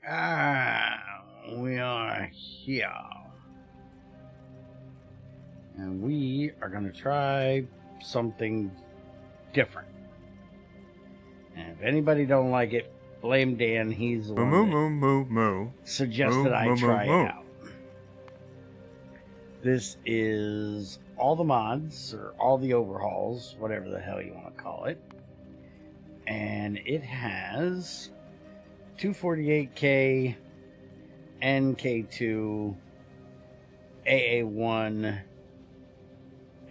We are here. And we are going to try something different. And if anybody don't like it, blame Dan. He's the one that suggested I try it out. This is All the Mods, or All the Overhauls, whatever the hell you want to call it. And it has 248K, NK2, AA1,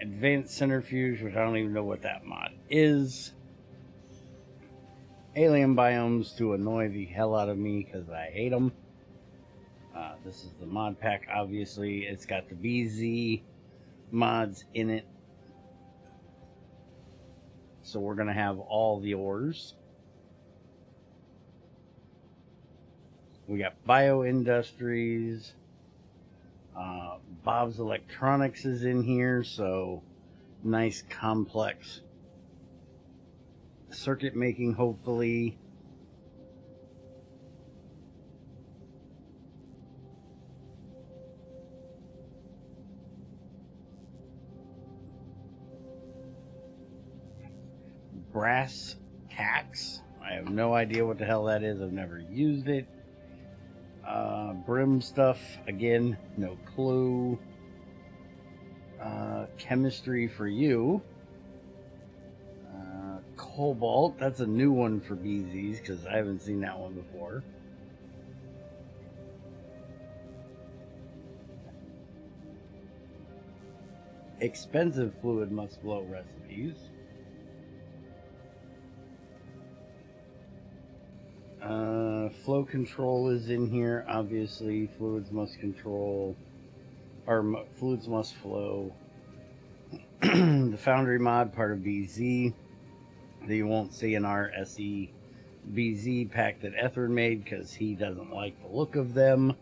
Advanced Centrifuge, which I don't even know what that mod is. Alien biomes to annoy the hell out of me because I hate them. This is the mod pack, obviously. It's got the BZ mods in it. So we're going to have all the ores. We got Bio Industries. Bob's Electronics is in here, so nice complex circuit making, hopefully. Brass tacks. I have no idea what the hell that is. I've never used it. Brim stuff, again, no clue. Chemistry for you. Cobalt, that's a new one for BZs because I haven't seen that one before. Expensive fluid must flow recipes. Flow control is in here, obviously. Fluids must control, or fluids must flow. The Foundry mod, part of BZ, that you won't see in our SE BZ pack that Ethrin made because he doesn't like the look of them.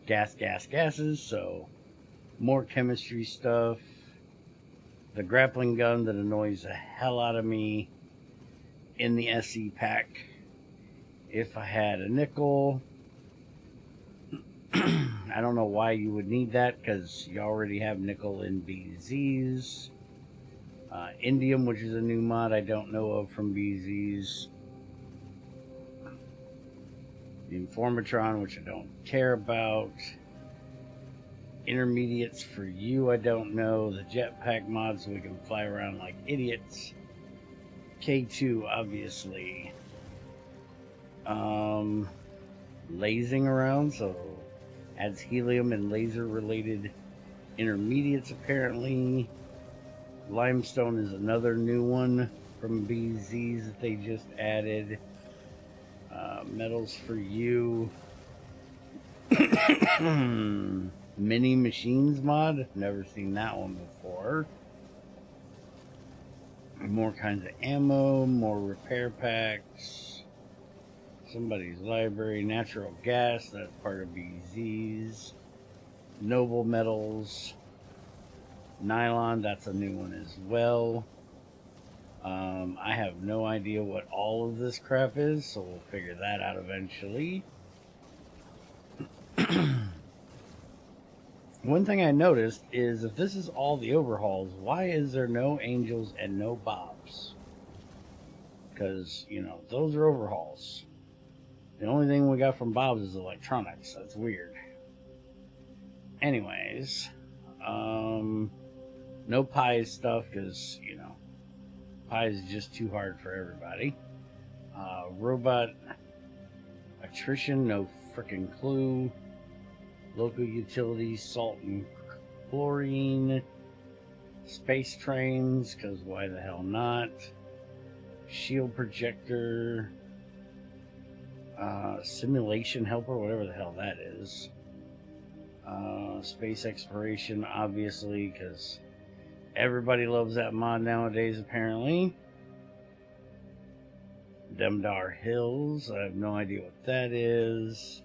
Gases, so more chemistry stuff. The grappling gun that annoys the hell out of me in the SE pack. If I had a nickel, I don't know why you would need that because you already have nickel in BZs. Indium, which is a new mod I don't know of from BZs. The Informatron, which I don't care about. Intermediates for you, I don't know. The jetpack mod so we can fly around like idiots. K2, obviously. Lasing around, so adds helium and laser related intermediates apparently. Limestone is another new one from BZs that they just added. Metals for you. Mini machines mod, never seen that one before. More kinds of ammo, more repair packs. Somebody's library, natural gas, that's part of BZ's. Noble metals. Nylon, that's a new one as well. I have no idea what all of this crap is, so we'll figure that out eventually. One thing I noticed is if this is all the overhauls, why is there no angels and no bobs? Because, you know, those are overhauls. The only thing we got from bobs is electronics. That's weird. Anyways, no pies stuff because, you know, pies is just too hard for everybody. Robot attrition, no freaking clue. Local utilities, salt and chlorine. Space trains, because why the hell not? Shield projector. Simulation helper, whatever the hell that is. Space exploration, obviously, because everybody loves that mod nowadays, apparently. Demdar Hills, I have no idea what that is.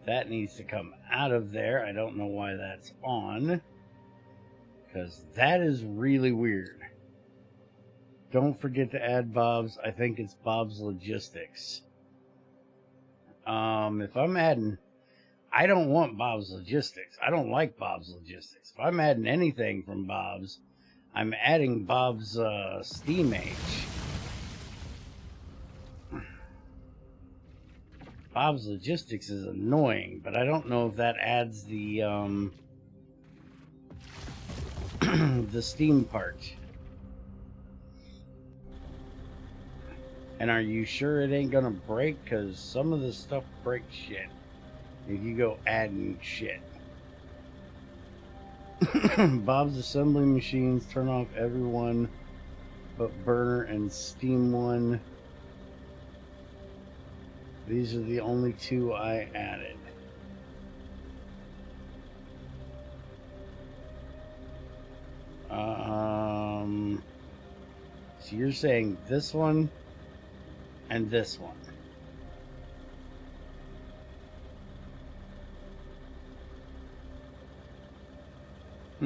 That needs to come out of there. I don't know why that's on, because that is really weird. Don't forget to add Bob's. I think it's Bob's Logistics. If I'm adding, I don't want Bob's Logistics. I don't like Bob's Logistics. If I'm adding anything from Bob's, I'm adding Bob's Steam Age. Bob's Logistics is annoying, but I don't know if that adds the the Steam part. And are you sure it ain't gonna break? Because some of the stuff breaks shit if you go adding shit. Bob's assembly machines, turn off everyone but burner and steam one. These are the only two I added. So you're saying this one and this one. I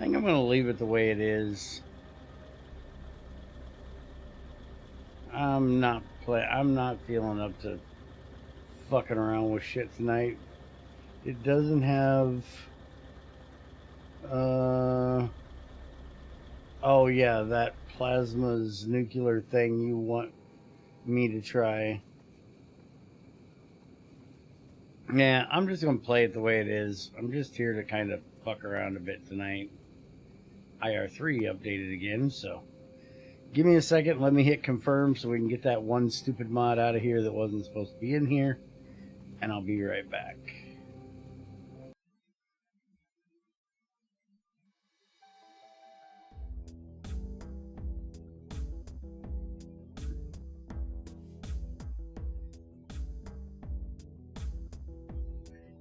think I'm going to leave it the way it is. I'm not feeling up to fucking around with shit tonight. It doesn't have oh yeah, that plasma's nuclear thing you want me to try. Yeah, I'm just gonna play it the way it is. I'm just here to kind of fuck around a bit tonight. IR3 updated again, so give me a second, let me hit confirm so we can get that one stupid mod out of here that wasn't supposed to be in here, and I'll be right back.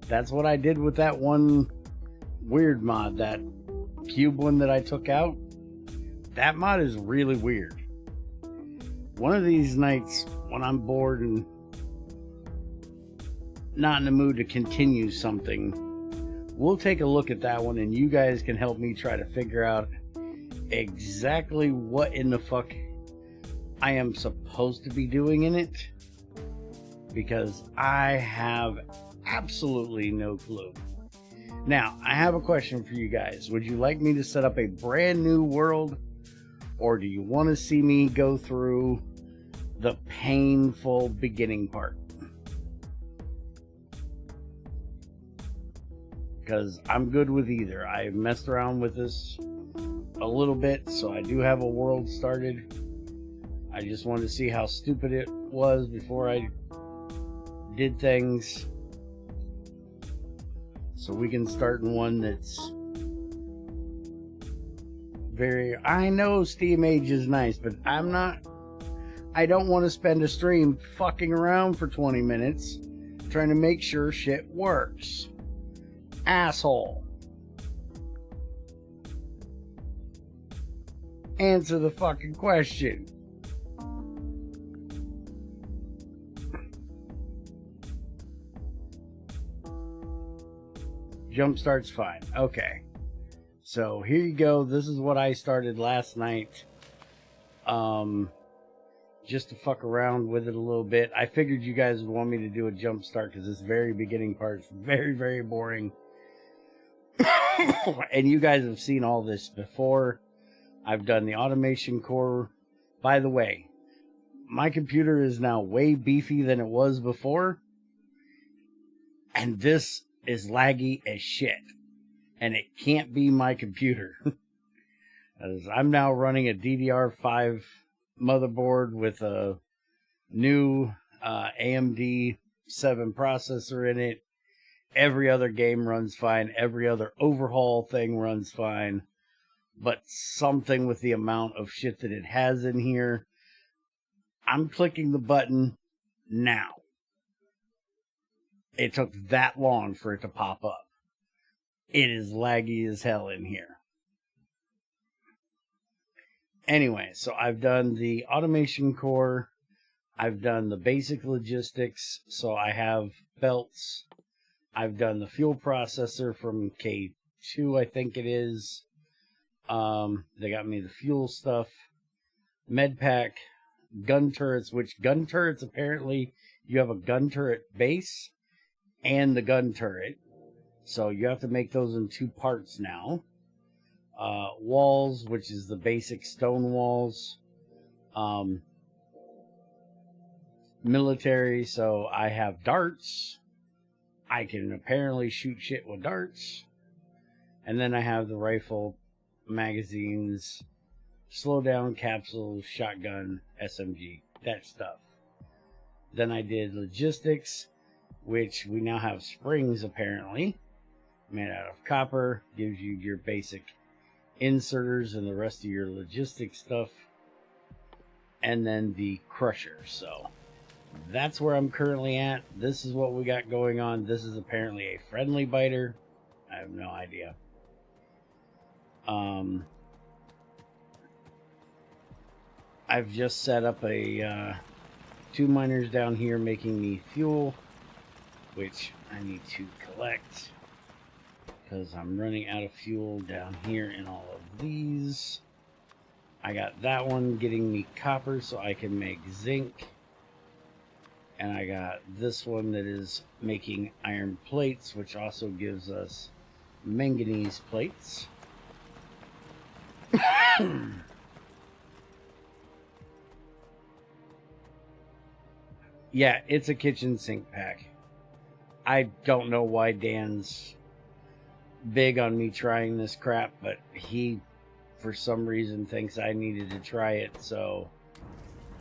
That's what I did with that one weird mod, that cube one that I took out. That mod is really weird. One of these nights when I'm bored and not in the mood to continue something, we'll take a look at that one and you guys can help me try to figure out exactly what in the fuck I am supposed to be doing in it, because I have absolutely no clue. Now, I have a question for you guys. Would you like me to set up a brand new world, or do you want to see me go through the painful beginning part? Because I'm good with either. I've messed around with this a little bit, so I do have a world started. I just wanted to see how stupid it was before I did things, so we can start in one that's very... I know Steam Age is nice, but I don't want to spend a stream fucking around for 20 minutes trying to make sure shit works. Asshole. Answer the fucking question. Jumpstart's fine. Okay. So here you go. This is what I started last night. Just to fuck around with it a little bit. I figured you guys would want me to do a jumpstart because this very beginning part is very, very boring. And you guys have seen all this before. I've done the automation core. By the way, my computer is now way beefy than it was before. And this is laggy as shit. And it can't be my computer. As I'm now running a DDR5 motherboard with a new AMD 7 processor in it. Every other game runs fine. Every other overhaul thing runs fine. But something with the amount of shit that it has in here, I'm clicking the button now. It took that long for it to pop up. It is laggy as hell in here. Anyway, so I've done the automation core. I've done the basic logistics. So I have belts. I've done the fuel processor from K2, I think it is. They got me the fuel stuff, med pack, gun turrets, which gun turrets, apparently you have a gun turret base and the gun turret. So you have to make those in 2 parts now. Walls, which is the basic stone walls. Military, so I have darts. I can apparently shoot shit with darts. And then I have the rifle, magazines, slow down capsules, shotgun, SMG, that stuff. Then I did logistics, which we now have springs apparently, made out of copper, gives you your basic inserters and the rest of your logistics stuff. And then the crusher, so that's where I'm currently at. This is what we got going on. This is apparently a friendly biter. I have no idea. I've just set up a 2 miners down here making me fuel, which I need to collect because I'm running out of fuel down here in all of these. I got that one getting me copper so I can make zinc. And I got this one that is making iron plates, which also gives us manganese plates. Yeah, it's a kitchen sink pack. I don't know why Dan's big on me trying this crap, but he, for some reason, thinks I needed to try it, so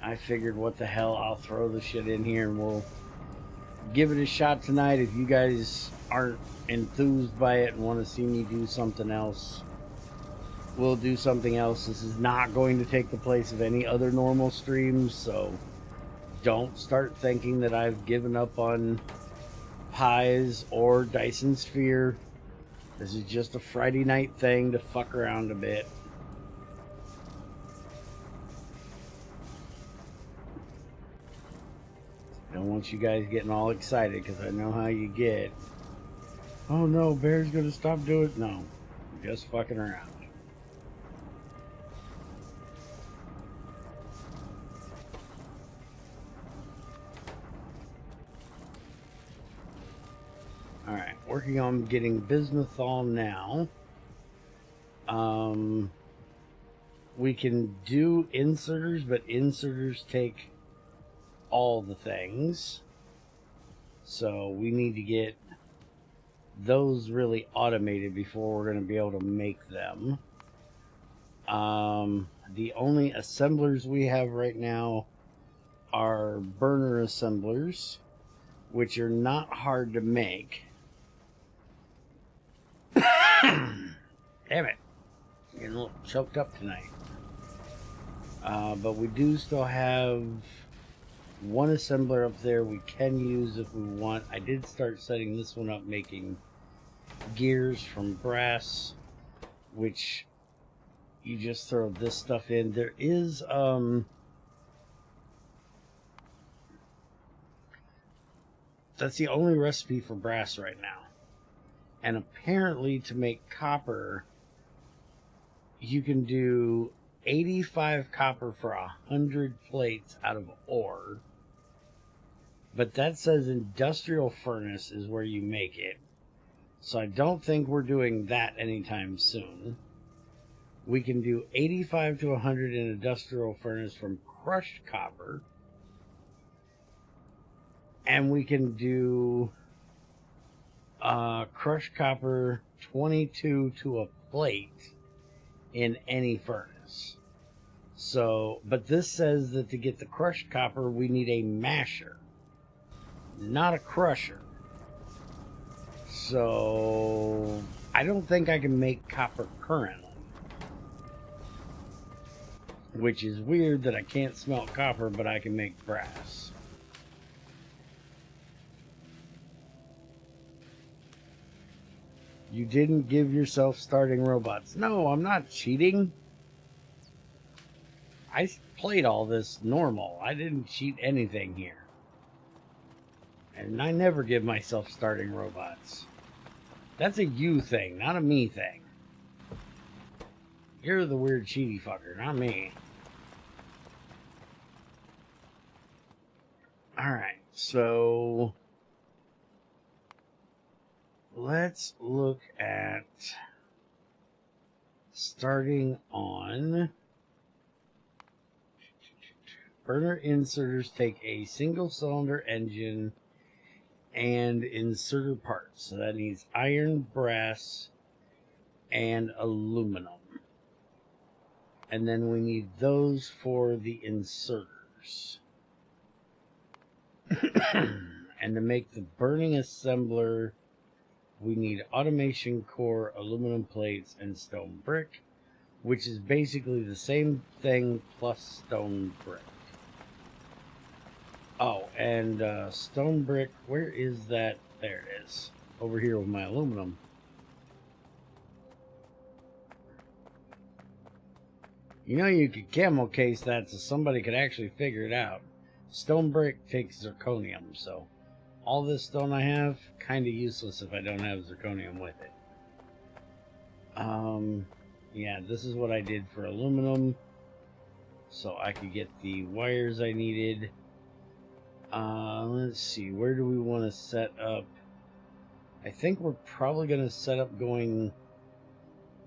I figured, what the hell, I'll throw the shit in here and we'll give it a shot tonight. If you guys aren't enthused by it and want to see me do something else, we'll do something else. This is not going to take the place of any other normal streams, so don't start thinking that I've given up on pies or Dyson Sphere. This is just a Friday night thing to fuck around a bit. I don't want you guys getting all excited because I know how you get. Oh no, Bear's gonna stop doing it. No, just fucking around. Alright, working on getting bismuthol now. We can do inserters, but inserters take all the things. So we need to get those really automated before we're going to be able to make them. The only assemblers we have right now are burner assemblers, which are not hard to make. Damn it. I'm getting a little choked up tonight. But we do still have one assembler up there we can use if we want. I did start setting this one up making gears from brass, which you just throw this stuff in. There is that's the only recipe for brass right now. And apparently to make copper, you can do 85 copper for 100 plates out of ore. But that says industrial furnace is where you make it. So I don't think we're doing that anytime soon. We can do 85 to 100 in industrial furnace from crushed copper. And we can do crushed copper 22 to a plate in any furnace. So, but this says that to get the crushed copper, we need a masher, not a crusher. So, I don't think I can make copper currently. Which is weird that I can't smelt copper, but I can make brass. You didn't give yourself starting robots. No, I'm not cheating. I played all this normal. I didn't cheat anything here. And I never give myself starting robots. That's a you thing, not a me thing. You're the weird cheaty fucker, not me. Alright, so let's look at starting on burner inserters. Take a single cylinder engine and inserter parts. So that needs iron, brass, and aluminum. And then we need those for the inserters. And to make the burning assembler, we need automation core, aluminum plates, and stone brick, which is basically the same thing plus stone brick. Oh, and stone brick, where is that? There it is. Over here with my aluminum. You know, you could camel case that so somebody could actually figure it out. Stone brick takes zirconium, so all this stone I have, kind of useless if I don't have zirconium with it. Yeah, this is what I did for aluminum, so I could get the wires I needed. Let's see, where do we want to set up? I think we're probably going to set up going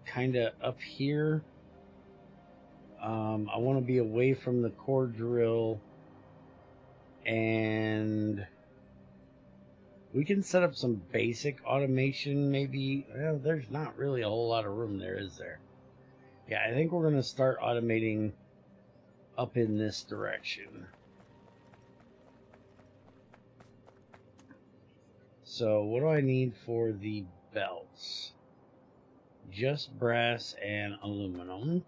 kind of up here. I want to be away from the core drill, and we can set up some basic automation maybe. Well, there's not really a whole lot of room there, is there? Yeah, I think we're going to start automating up in this direction. So what do I need for the belts? Just brass and aluminum.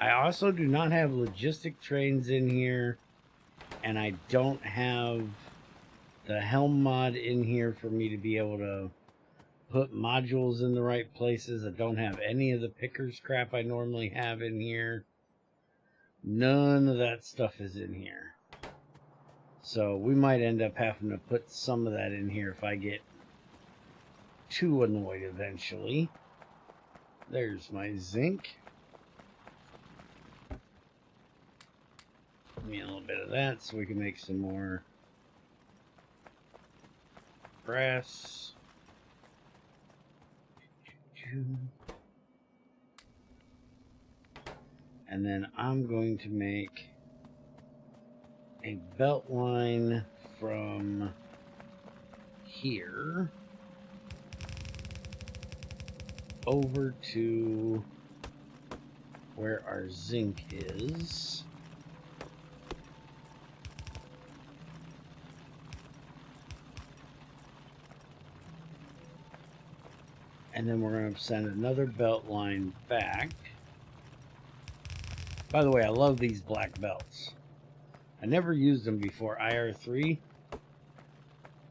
I also do not have logistic trains in here, and I don't have the helm mod in here for me to be able to put modules in the right places. I don't have any of the pickers crap I normally have in here. None of that stuff is in here. So we might end up having to put some of that in here if I get too annoyed eventually. There's my zinc. Give me a little bit of that so we can make some more brass. And then I'm going to make a belt line from here over to where our zinc is. And then we're going to send another belt line back. By the way, I love these black belts. I never used them before IR3.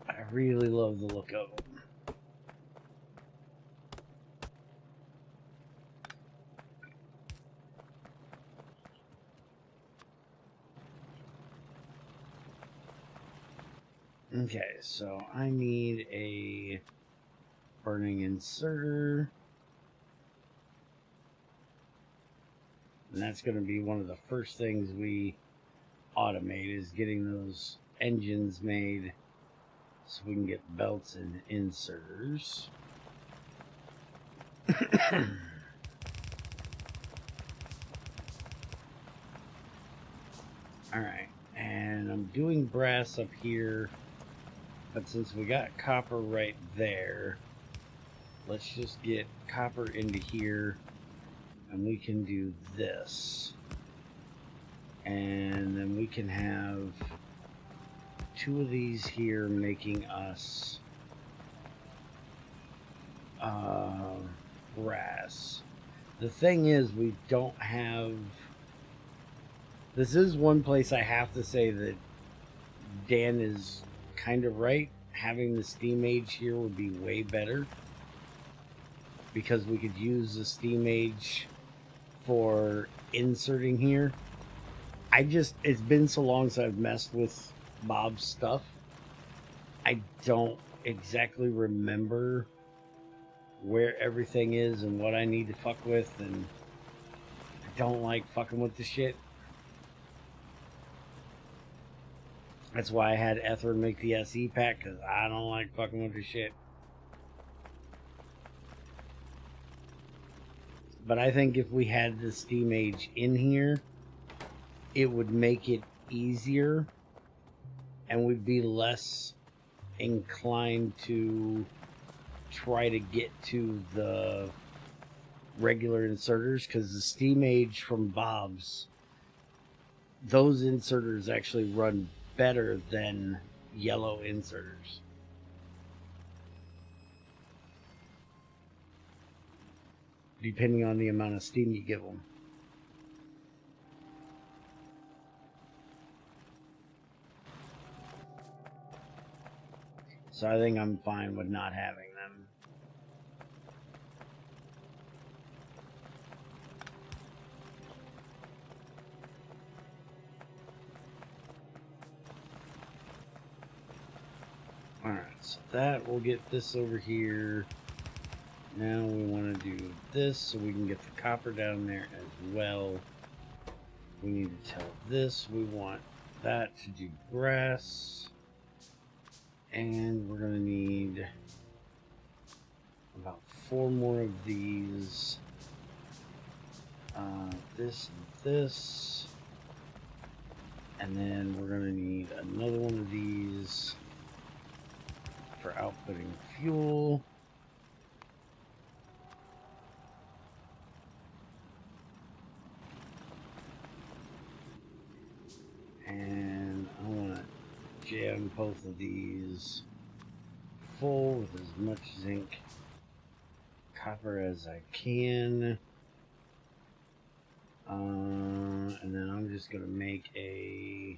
I really love the look of them. Okay, so I need a burning inserter. And that's going to be one of the first things we automate, is getting those engines made so we can get belts and inserters. Alright, and I'm doing brass up here, but since we got copper right there, let's just get copper into here, and we can do this. And then we can have two of these here making us brass. The thing is, we don't have... This is one place I have to say that Dan is kind of right. Having the steam age here would be way better, because we could use the steam age for inserting here. It's been so long since I've messed with Bob's stuff. I don't exactly remember where everything is and what I need to fuck with, and I don't like fucking with the shit. That's why I had Ether make the SE pack, because I don't like fucking with the shit. But I think if we had the Steam Age in here, it would make it easier, and we'd be less inclined to try to get to the regular inserters, because the Steam Age from Bob's, those inserters actually run better than yellow inserters. Depending on the amount of steam you give them. So I think I'm fine with not having them. Alright, so that will get this over here. Now we want to do this so we can get the copper down there as well. We need to tell this we want that to do grass. And we're going to need about 4 more of these. This and this. And then we're going to need another one of these for outputting fuel. And I want to jam both of these full with as much zinc copper as I can. And then I'm just going to make a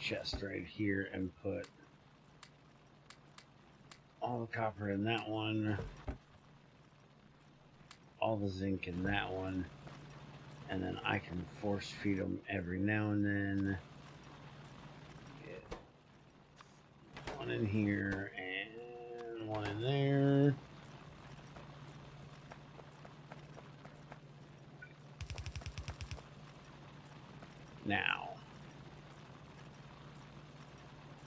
chest right here and put all the copper in that one, all the zinc in that one. And then I can force feed them every now and then. Get one in here and one in there. Now.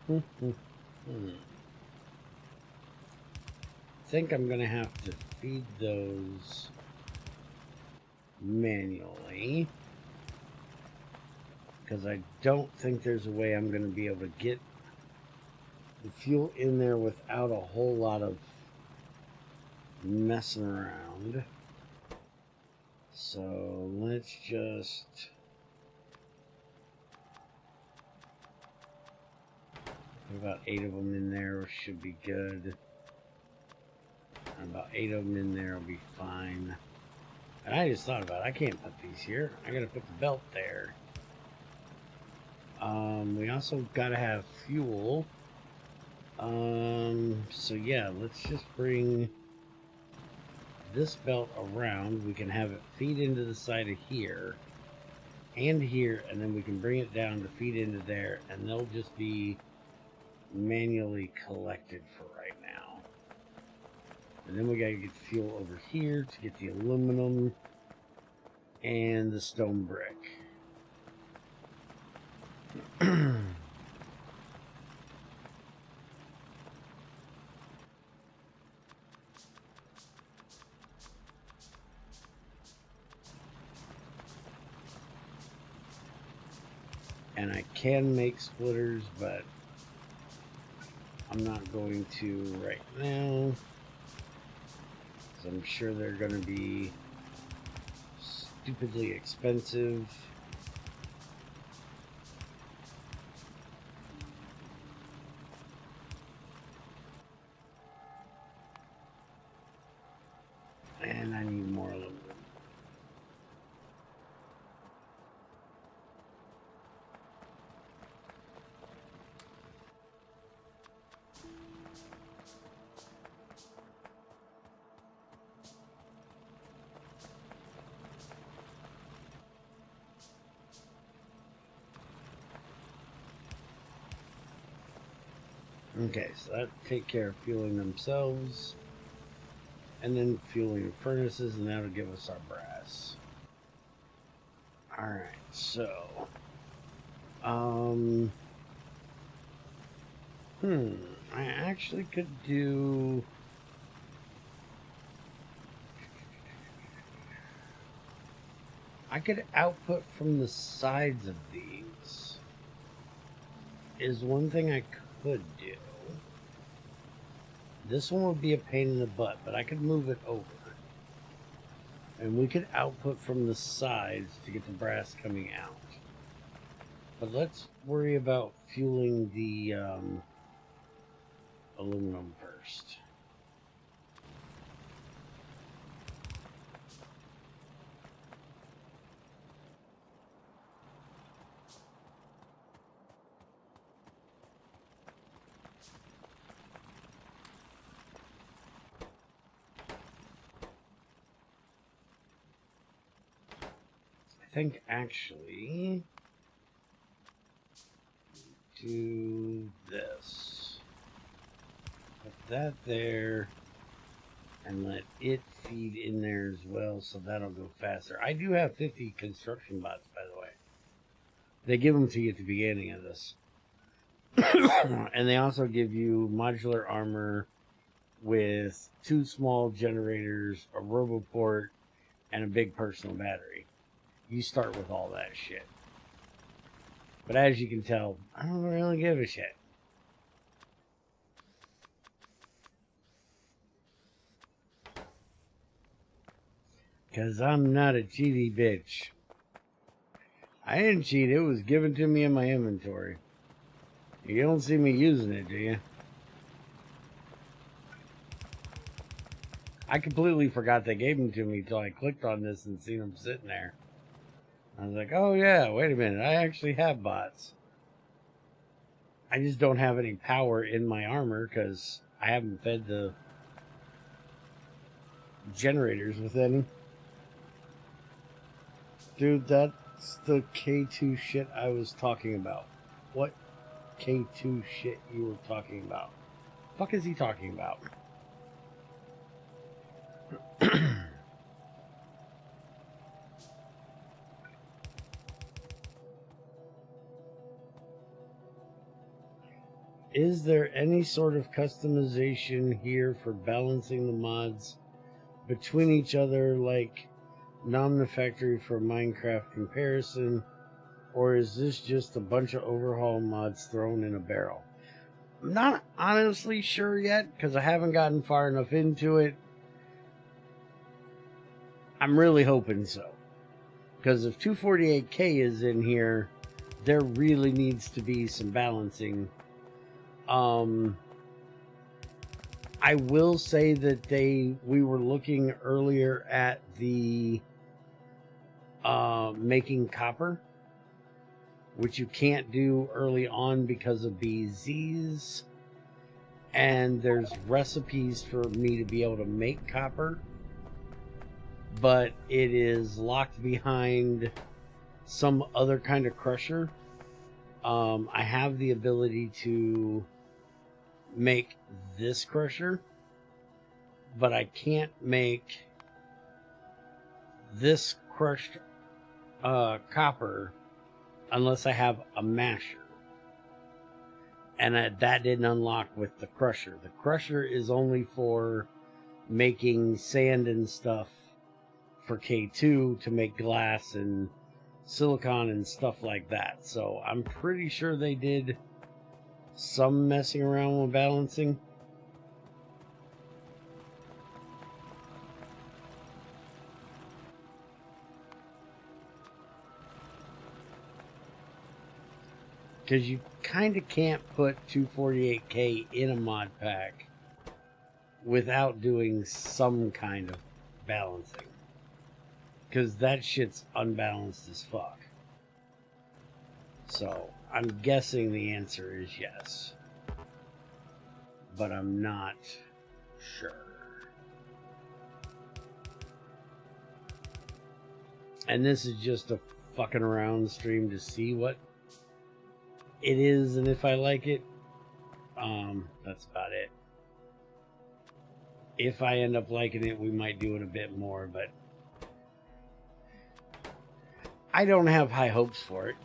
I think I'm going to have to feed those manually, because I don't think there's a way I'm going to be able to get the fuel in there without a whole lot of messing around. So let's just put about 8 of them in there, should be good. And about 8 of them in there will be fine. And I just thought about it. I can't put these here. I gotta put the belt there. We also gotta have fuel. So yeah, let's just bring this belt around. We can have it feed into the side of here and here, and then we can bring it down to feed into there, and they'll just be manually collected for right now. And then we gotta get fuel over here to get the aluminum and the stone brick. And I can make splitters, but I'm not going to right now. I'm sure they're going to be stupidly expensive. And I need more aluminum. Okay, so that take care of fueling themselves. And then fueling the furnaces, and that'll give us our brass. Alright, so... I actually could do... I could output from the sides of these. Is one thing I could do. This one would be a pain in the butt, but I could move it over. And we could output from the sides to get the brass coming out. But let's worry about fueling the aluminum first. I think actually do this. Put that there and let it feed in there as well, so that'll go faster. I do have 50 construction bots, by the way. They give them to you at the beginning of this. And they also give you modular armor with 2 small generators, a roboport, and a big personal battery. You start with all that shit. But as you can tell, I don't really give a shit. Because I'm not a cheaty bitch. I didn't cheat, it was given to me in my inventory. You don't see me using it, do you? I completely forgot they gave them to me until I clicked on this and seen them sitting there. I was like, oh yeah, wait a minute, I actually have bots. I just don't have any power in my armor because I haven't fed the generators with any. Dude, that's the K2 shit I was talking about. What K2 shit you were talking about? Fuck is he talking about? Is there any sort of customization here for balancing the mods between each other, like Nom Factory for Minecraft comparison, or is this just a bunch of overhaul mods thrown in a barrel? I'm not honestly sure yet, because I haven't gotten far enough into it. I'm really hoping so, because if 248K is in here, there really needs to be some balancing. I will say that we were looking earlier at the making copper, which you can't do early on because of BZs, and there's recipes for me to be able to make copper, but it is locked behind some other kind of crusher. I have the ability to make this crusher, but I can't make this crushed copper unless I have a masher, and that didn't unlock with the crusher. The crusher is only for making sand and stuff for K2 to make glass and silicon and stuff like that. So I'm pretty sure they did some messing around with balancing. Because you kind of can't put 248K in a mod pack without doing some kind of balancing. Because that shit's unbalanced as fuck. So I'm guessing the answer is yes. But I'm not sure. And this is just a fucking around stream to see what it is and if I like it. That's about it. If I end up liking it, we might do it a bit more, but I don't have high hopes for it.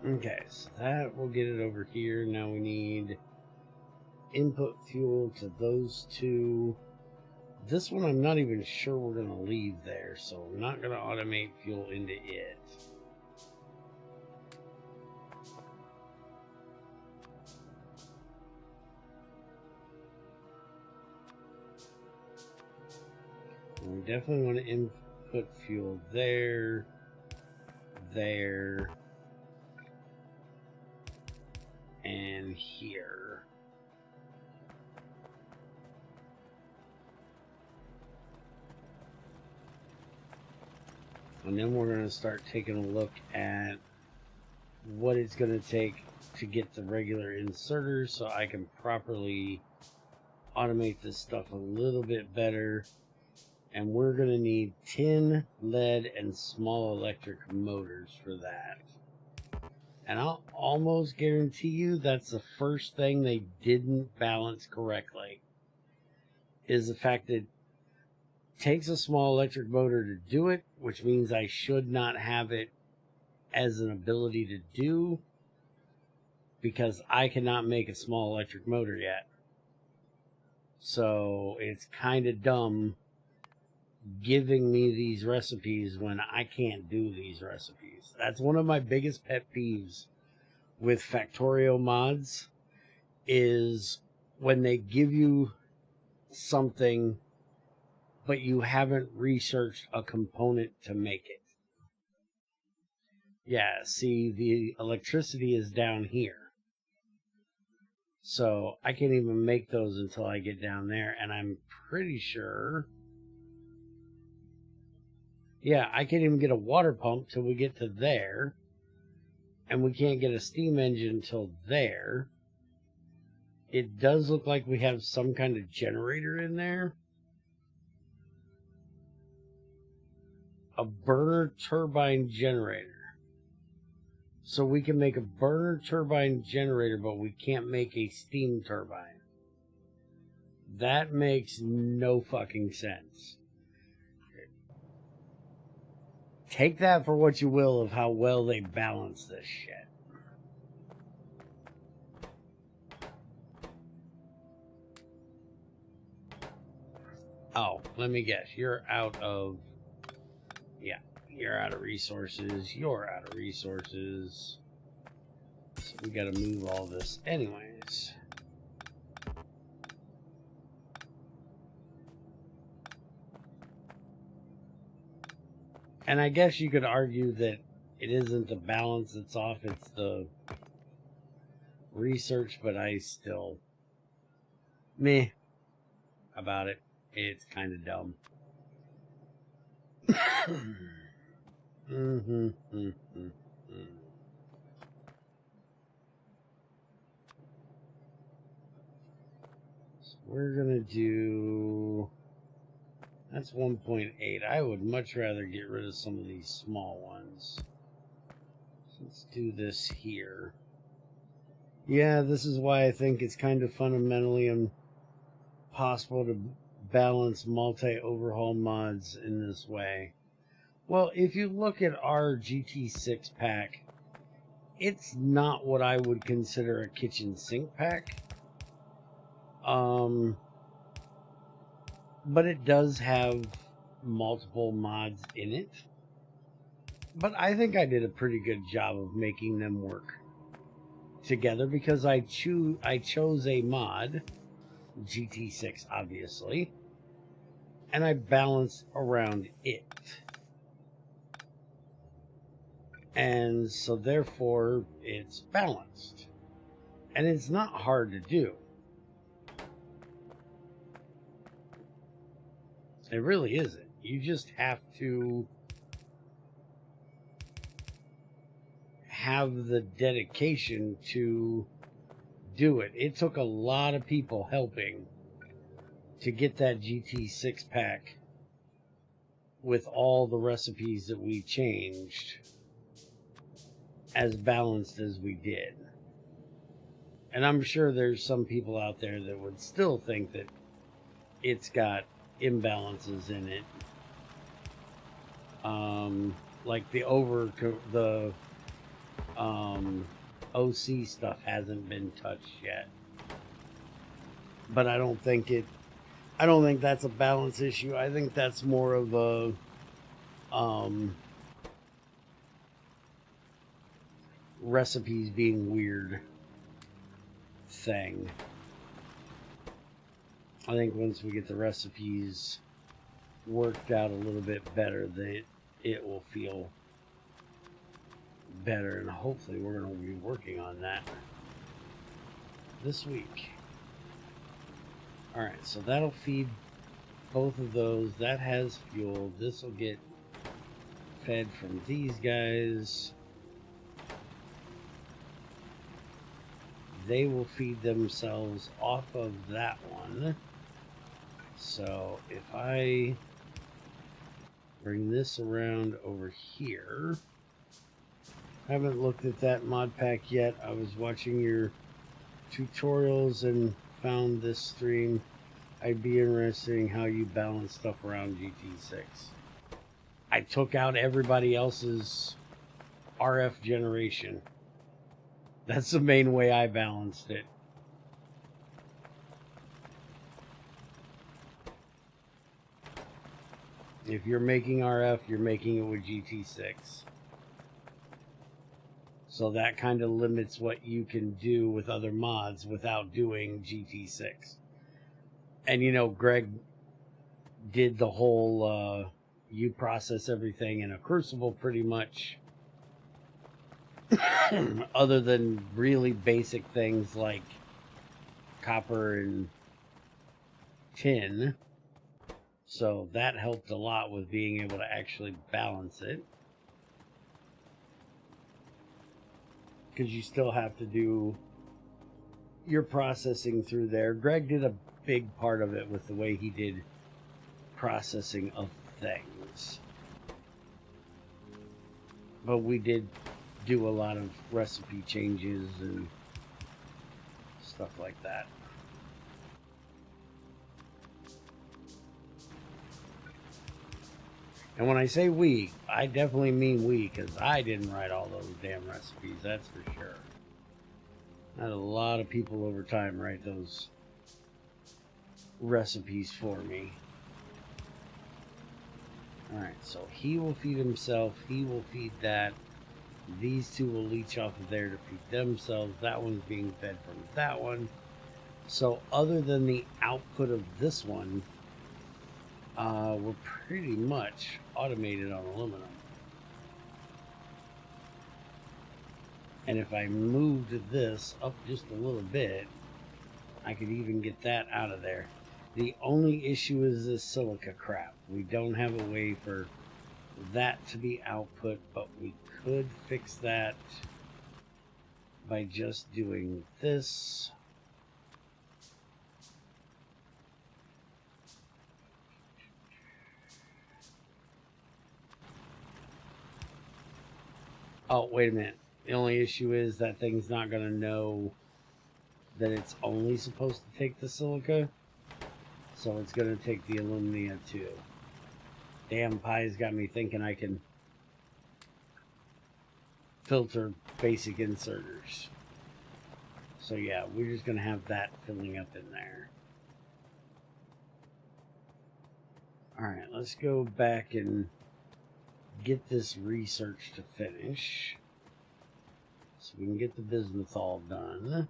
Okay, so that will get it over here. Now we need input fuel to those two. This one I'm not even sure we're going to leave there, so we're not going to automate fuel into it. We definitely want to input fuel there, there, and here. And then we're going to start taking a look at what it's going to take to get the regular inserters so I can properly automate this stuff a little bit better. And we're going to need tin, lead, and small electric motors for that. And I'll almost guarantee you that's the first thing they didn't balance correctly, is the fact that it takes a small electric motor to do it, which means I should not have it as an ability to do, because I cannot make a small electric motor yet. So it's kind of dumb giving me these recipes when I can't do these recipes. That's one of my biggest pet peeves with Factorio mods, is when they give you something but you haven't researched a component to make it. Yeah, see, the electricity is down here. So I can't even make those until I get down there, and I'm pretty sure... Yeah, I can't even get a water pump till we get to there. And we can't get a steam engine till there. It does look like we have some kind of generator in there. A burner turbine generator. So we can make a burner turbine generator, but we can't make a steam turbine. That makes no fucking sense. Take that for what you will of how well they balance this shit. Oh, let me guess. You're out of... Yeah, you're out of resources. You're out of resources. So we gotta move all this anyways. And I guess you could argue that it isn't the balance that's off, it's the research, but I still meh about it. It's kind of dumb. So we're gonna do... That's 1.8. I would much rather get rid of some of these small ones. So let's do this here. Yeah, this is why I think it's kind of fundamentally impossible to balance multi-overhaul mods in this way. Well, if you look at our GT6 pack, it's not what I would consider a kitchen sink pack. But it does have multiple mods in it. But I think I did a pretty good job of making them work together, because I chose a mod, GT6 obviously, and I balanced around it. And so therefore it's balanced. And it's not hard to do. It really isn't. You just have to have the dedication to do it. It took a lot of people helping to get that GT6 pack with all the recipes that we changed as balanced as we did. And I'm sure there's some people out there that would still think that it's got imbalances in it. Like the OC stuff hasn't been touched yet. But I don't think that's a balance issue. I think that's more of a recipes being weird thing. I think once we get the recipes worked out a little bit better, that it will feel better, and hopefully we're going to be working on that this week. Alright, so that'll feed both of those. That has fuel. This will get fed from these guys. They will feed themselves off of that one. So if I bring this around over here, I haven't looked at that mod pack yet. I was watching your tutorials and found this stream. I'd be interested in how you balance stuff around GT6. I took out everybody else's RF generation. That's the main way I balanced it. If you're making RF, you're making it with GT6. So that kind of limits what you can do with other mods without doing GT6. And you know, Greg did the whole, you process everything in a crucible pretty much. Other than really basic things like copper and tin. So that helped a lot with being able to actually balance it. Because you still have to do your processing through there. Greg did a big part of it with the way he did processing of things. But we did do a lot of recipe changes and stuff like that. And when I say we, I definitely mean we, because I didn't write all those damn recipes, that's for sure. I had a lot of people over time write those recipes for me. Alright, so he will feed himself, he will feed that. These two will leech off of there to feed themselves. That one's being fed from that one. So other than the output of this one, we're pretty much automated on aluminum. And if I moved this up just a little bit, I could even get that out of there. The only issue is this silica crap. We don't have a way for that to be output, but we could fix that by just doing this. Oh, wait a minute. The only issue is that thing's not going to know that it's only supposed to take the silica. So it's going to take the alumina too. Damn pie's got me thinking I can filter basic inserters. So yeah, we're just going to have that filling up in there. Alright, let's go back and get this research to finish. So we can get the bismuth all done.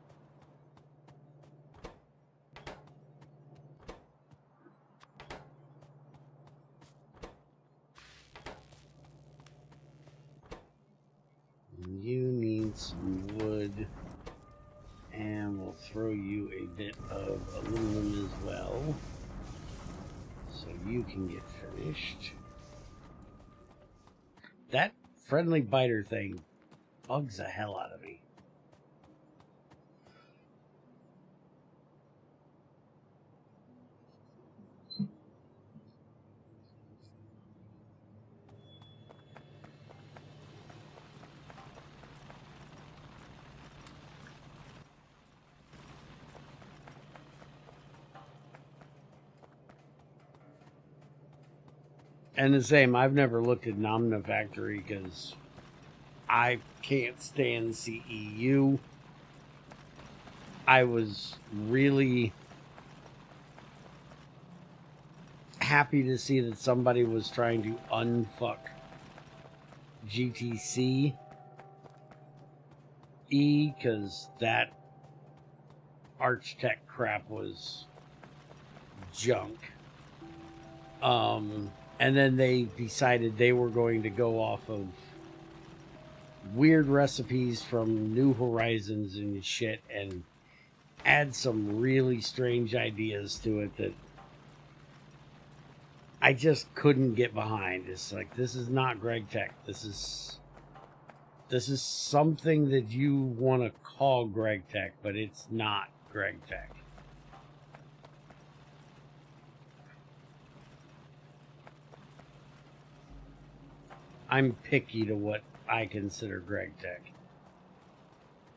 and some wood. And we'll throw you a bit of aluminum as well, so you can get finished. That friendly biter thing bugs the hell out of me. And the same, I've never looked at Nomna Factory because I can't stand CEU. I was really happy to see that somebody was trying to unfuck GTC because that Archtech crap was junk. And then they decided they were going to go off of weird recipes from New Horizons and shit and add some really strange ideas to it that I just couldn't get behind. It's like, this is not GregTech. This is something that you want to call GregTech, but it's not GregTech. I'm picky to what I consider GregTech.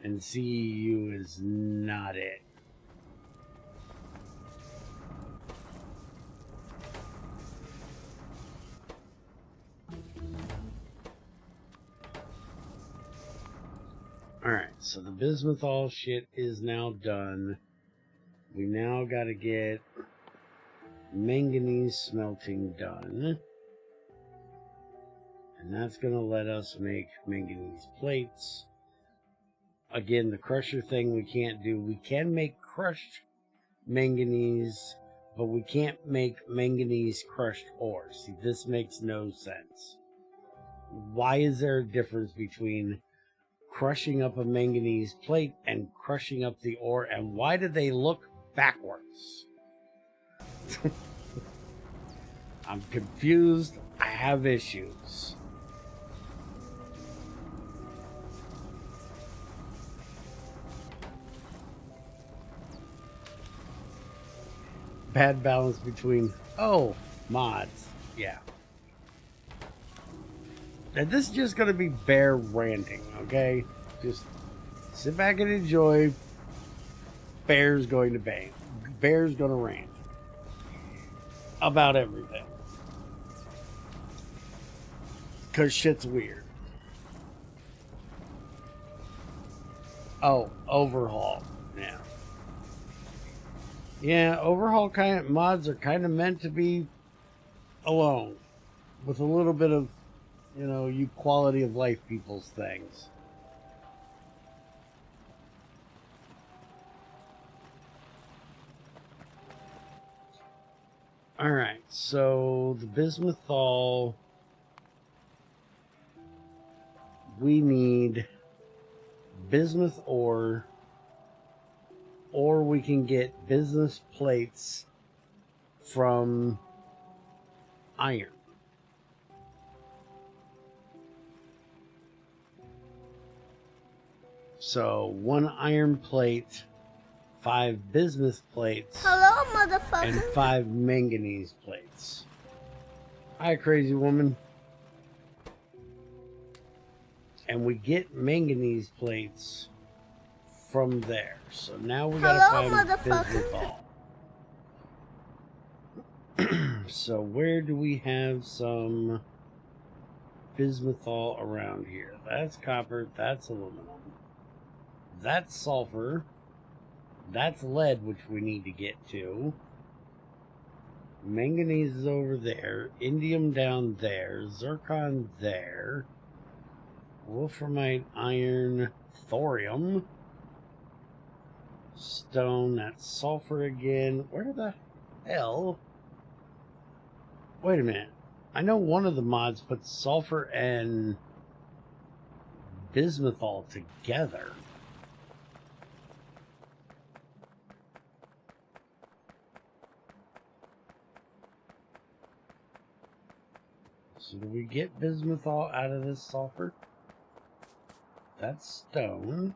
And CEU is not it. Alright, so the bismuthol shit is now done. We now gotta get manganese smelting done. And that's going to let us make manganese plates. Again, the crusher thing we can't do. We can make crushed manganese, but we can't make manganese crushed ore. See, this makes no sense. Why is there a difference between crushing up a manganese plate and crushing up the ore? And why do they look backwards? I'm confused. I have issues. Bad balance between, oh, mods. Yeah. And this is just going to be Bear ranting, okay? Just sit back and enjoy. Bear's going to bang. Bear's going to rant about everything. Because shit's weird. Oh, overhaul. Yeah. Yeah, overhaul kind of mods are kind of meant to be alone. With a little bit of, you know, you quality of life people's things. Alright, so the bismuthol, we need bismuth ore, or we can get bismuth plates from iron. So 1 iron plate, 5 bismuth plates. Hello, motherfucker. And 5 manganese plates. Hi, crazy woman. And we get manganese plates from there. So now we gotta find bismuthol. So where do we have some bismuthol around here? That's copper, that's aluminum. That's sulfur. That's lead, which we need to get to. Manganese is over there. Indium down there. Zircon there. Wolframite, iron, thorium. Stone, that's sulfur again. Where the hell? Wait a minute. I know one of the mods puts sulfur and bismuth all together. So do we get bismuth all out of this sulfur? That's stone.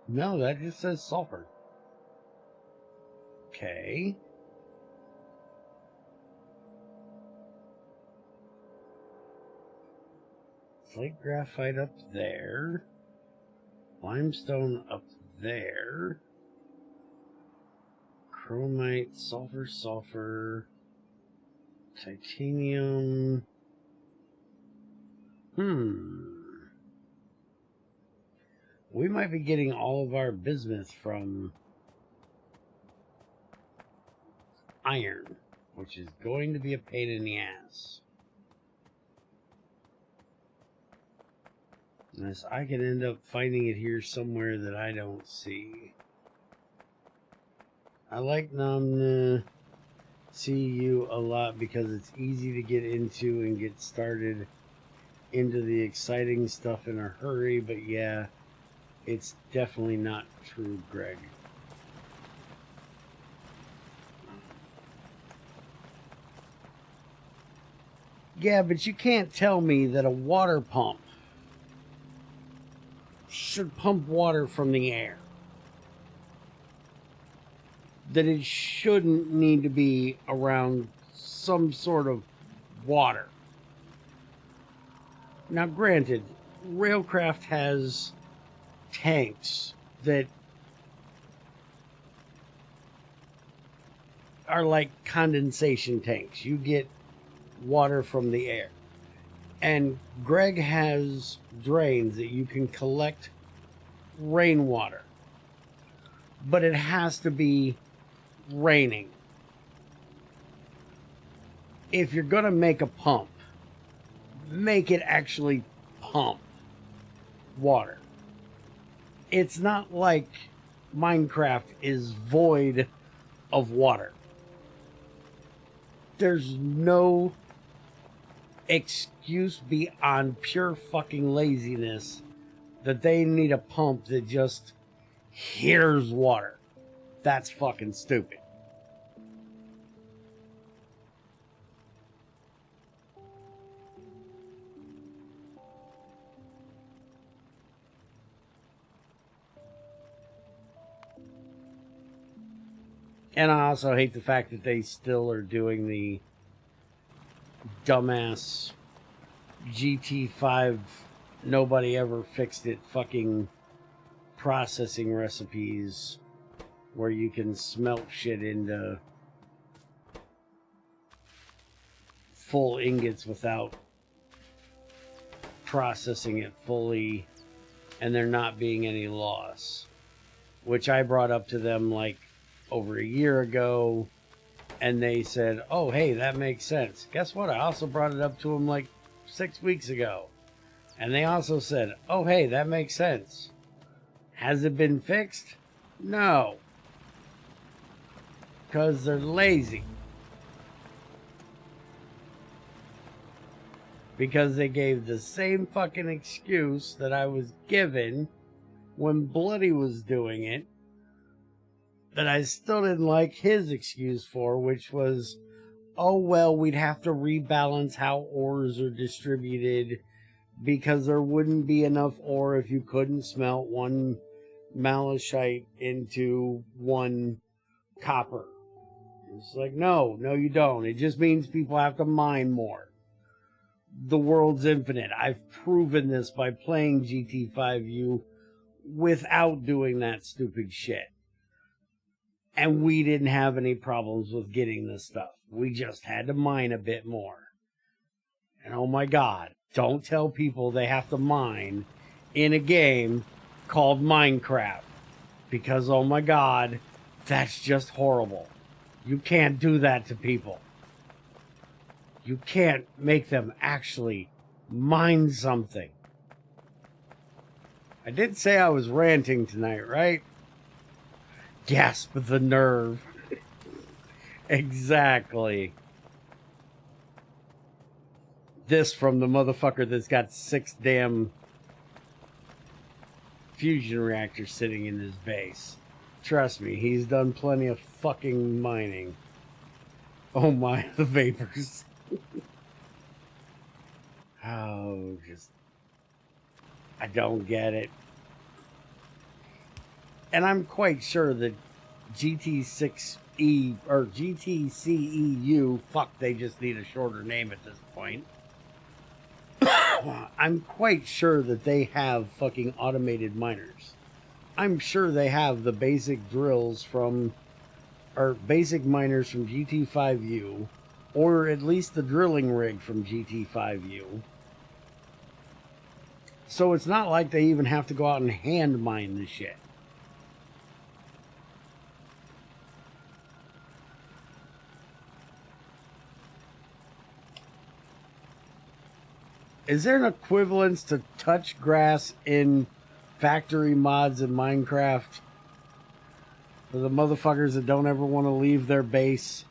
No, that just says sulfur. Okay. Slate graphite up there. Limestone up there. Chromite, sulfur, sulfur. Titanium. We might be getting all of our bismuth from iron, which is going to be a pain in the ass. Unless I can end up finding it here somewhere that I don't see. I like CU a lot because it's easy to get into and get started into the exciting stuff in a hurry, but yeah, it's definitely not true, Greg. Yeah, but you can't tell me that a water pump should pump water from the air. That it shouldn't need to be around some sort of water. Now, granted, Railcraft has tanks that are like condensation tanks. You get water from the air. And Greg has drains that you can collect rainwater. But it has to be raining. If you're going to make a pump, make it actually pump water. It's not like Minecraft is void of water. There's no excuse beyond pure fucking laziness that they need a pump that just hears water. That's fucking stupid. And I also hate the fact that they still are doing the dumbass GT5 nobody ever fixed it fucking processing recipes where you can smelt shit into full ingots without processing it fully and there not being any loss, which I brought up to them like over a year ago, and they said, oh, hey, that makes sense. Guess what? I also brought it up to them like 6 weeks ago, and they also said, oh, hey, that makes sense. Has it been fixed? No. Because they're lazy. Because they gave the same fucking excuse that I was given when Bloody was doing it, that I still didn't like his excuse for, which was, oh, well, we'd have to rebalance how ores are distributed because there wouldn't be enough ore if you couldn't smelt one malachite into one copper. It's like, no, you don't. It just means people have to mine more. The world's infinite. I've proven this by playing GT5U without doing that stupid shit. And we didn't have any problems with getting this stuff. We just had to mine a bit more. And oh my God, don't tell people they have to mine in a game called Minecraft. Because oh my God, that's just horrible. You can't do that to people. You can't make them actually mine something. I did say I was ranting tonight, right? Gasp, the nerve. Exactly. this from the motherfucker that's got 6 damn fusion reactors sitting in his base. Trust me, he's done plenty of fucking mining. Oh my, the vapors. Oh, just... I don't get it. And I'm quite sure that GT6E or GTCEU, fuck, they just need a shorter name at this point. I'm quite sure that they have fucking automated miners. I'm sure they have the basic drills from, or basic miners from GT5U, or at least the drilling rig from GT5U. So it's not like they even have to go out and hand mine this shit. Is there an equivalence to touch grass in factory mods in Minecraft? For the motherfuckers that don't ever want to leave their base?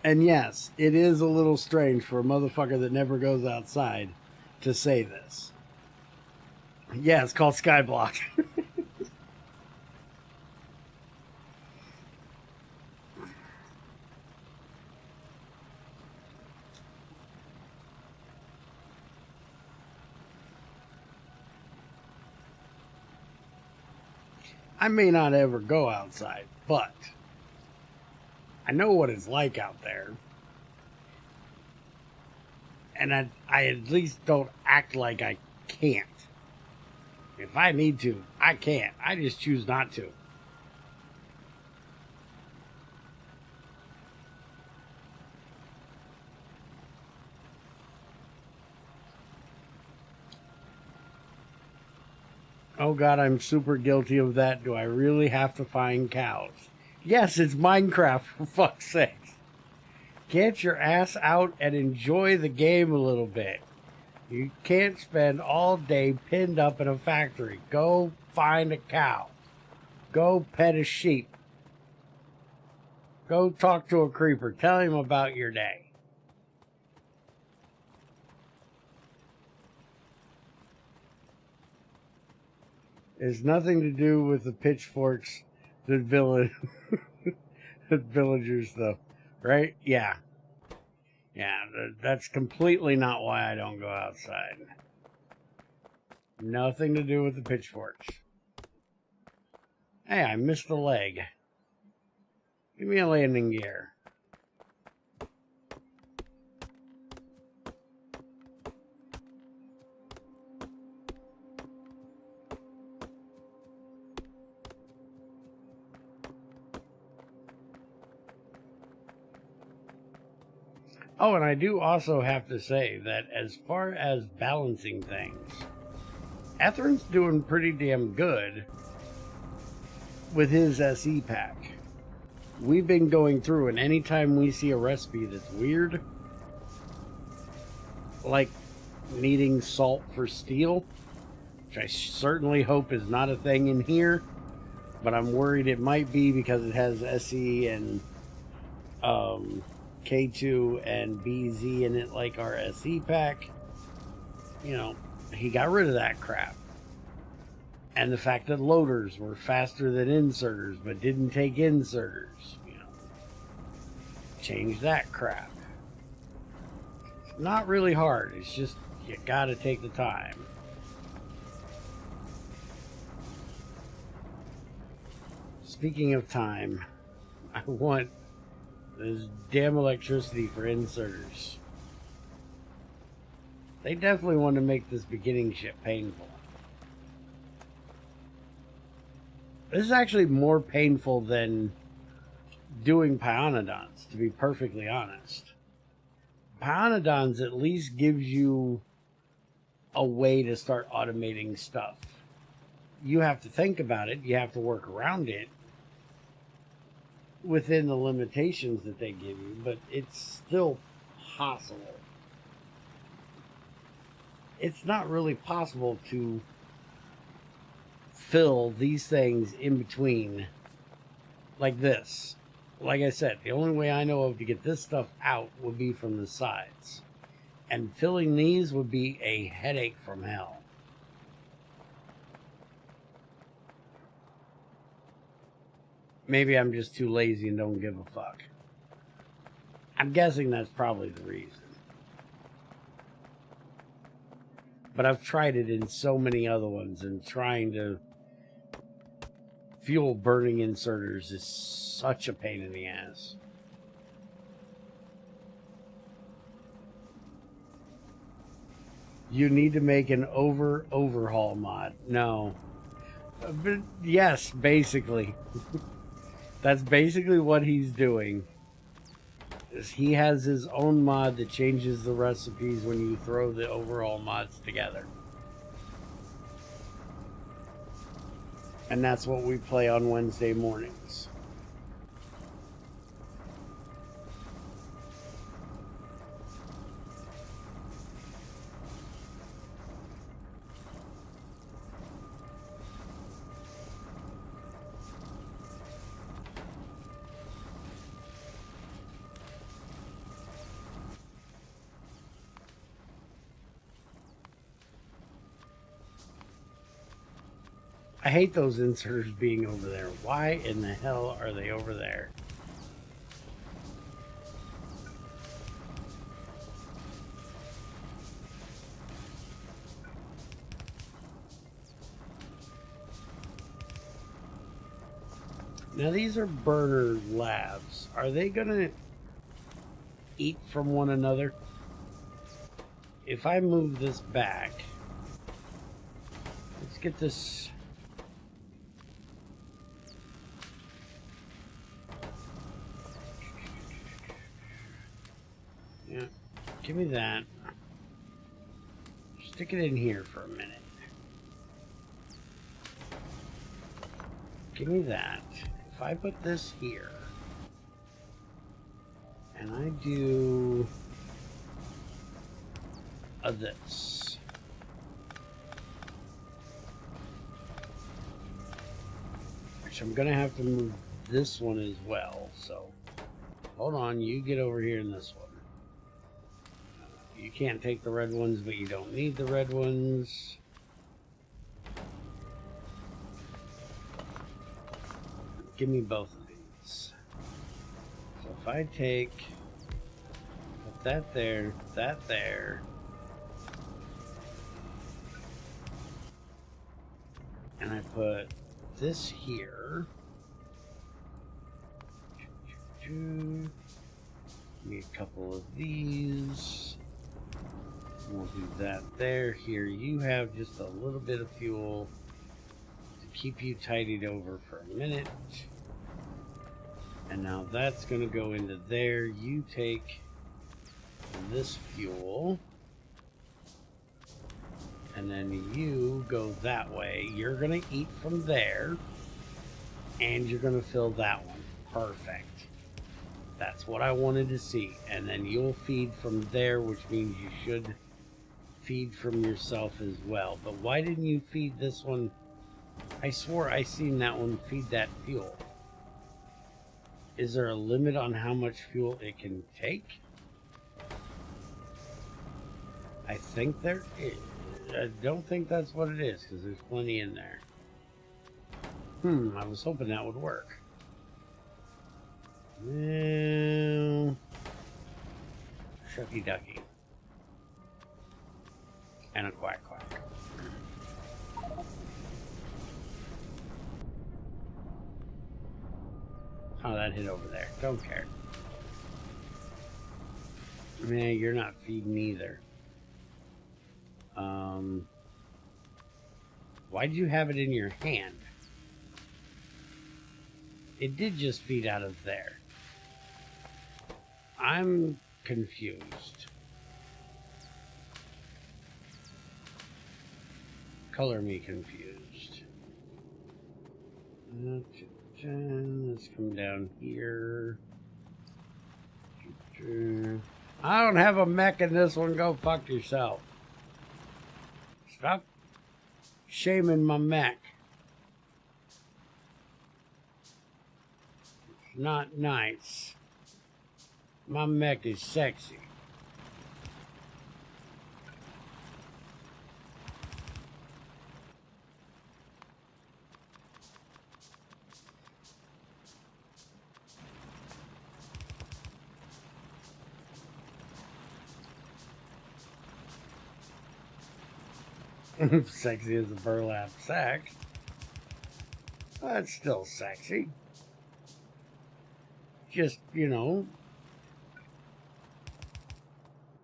And yes, it is a little strange for a motherfucker that never goes outside to say this. Yeah, it's called Skyblock. I may not ever go outside, but I know what it's like out there. And I at least don't act like I can't. If I need to, I can't. I just choose not to. Oh God, I'm super guilty of that. Do I really have to find cows? Yes, it's Minecraft, for fuck's sake. Get your ass out and enjoy the game a little bit. You can't spend all day pinned up in a factory. Go find a cow. Go pet a sheep. Go talk to a creeper. Tell him about your day. It's nothing to do with the pitchforks that villagers, though. Right? Yeah. Yeah, that's completely not why I don't go outside. Nothing to do with the pitchforks. Hey, I missed a leg. Give me a landing gear. Oh, and I do also have to say that as far as balancing things, Etherin's doing pretty damn good with his SE pack. We've been going through, and anytime we see a recipe that's weird, like needing salt for steel, which I certainly hope is not a thing in here, but I'm worried it might be because it has SE and K2 and BZ in it like our SE pack. You know, he got rid of that crap. And the fact that loaders were faster than inserters but didn't take inserters, you know, change that crap. It's not really hard, it's just you gotta take the time. Speaking of time, I want this damn electricity for inserters. They definitely want to make this beginning shit painful. This is actually more painful than doing Pionodons, to be perfectly honest. Pionodons at least gives you a way to start automating stuff. You have to think about it, you have to work around it within the limitations that they give you, but it's still possible. It's not really possible to fill these things in between like this. Like I said, the only way I know of to get this stuff out would be from the sides. And filling these would be a headache from hell. Maybe I'm just too lazy and don't give a fuck. I'm guessing that's probably the reason. But I've tried it in so many other ones, and trying to fuel burning inserters is such a pain in the ass. You need to make an overhaul mod. No. But yes, basically. That's basically what he's doing. Is he has his own mod that changes the recipes when you throw the overall mods together. And that's what we play on Wednesday mornings. I hate those inserters being over there. Why in the hell are they over there? Now these are burner labs. Are they gonna eat from one another? If I move this back, let's get this. Yeah, give me that. Stick it in here for a minute. Give me that. If I put this here, and I do this. Which I'm going to have to move this one as well. So, hold on. You get over here in this one. You can't take the red ones, but you don't need the red ones. Give me both of these. So if I take, put that there, and I put this here. Give me a couple of these. We'll do that there. Here you have just a little bit of fuel to keep you tidied over for a minute. And now that's going to go into there. You take this fuel, and then you go that way. You're going to eat from there, and you're going to fill that one. Perfect. That's what I wanted to see. And then you'll feed from there, which means you should feed from yourself as well. But why didn't you feed this one? I swore I seen that one feed that fuel. Is there a limit on how much fuel it can take? I think there is. I don't think that's what it is, because there's plenty in there. I was hoping that would work. Well, shucky ducky. And a quack quack. Oh, that hit over there. Don't care. Man, you're not feeding either. Why did you have it in your hand? It did just feed out of there. I'm confused. Color me confused. Let's come down here. I don't have a mech in this one. Go fuck yourself. Stop shaming my mech. not nice. My mech is sexy. Sexy as a burlap sack. That's still sexy. Just, you know,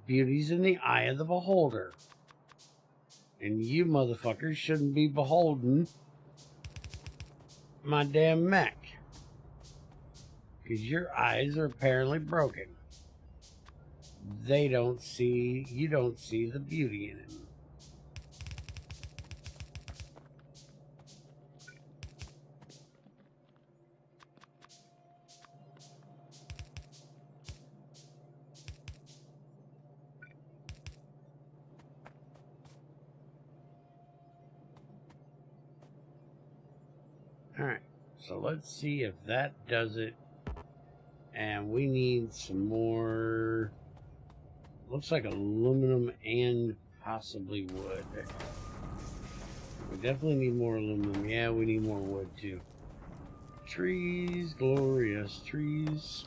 beauty's in the eye of the beholder. And you motherfuckers shouldn't be beholden my damn mech. Because your eyes are apparently broken. You don't see the beauty in it. Alright, so let's see if that does it. And we need some more, looks like aluminum and possibly wood. We definitely need more aluminum. Yeah, we need more wood too. Trees, glorious trees.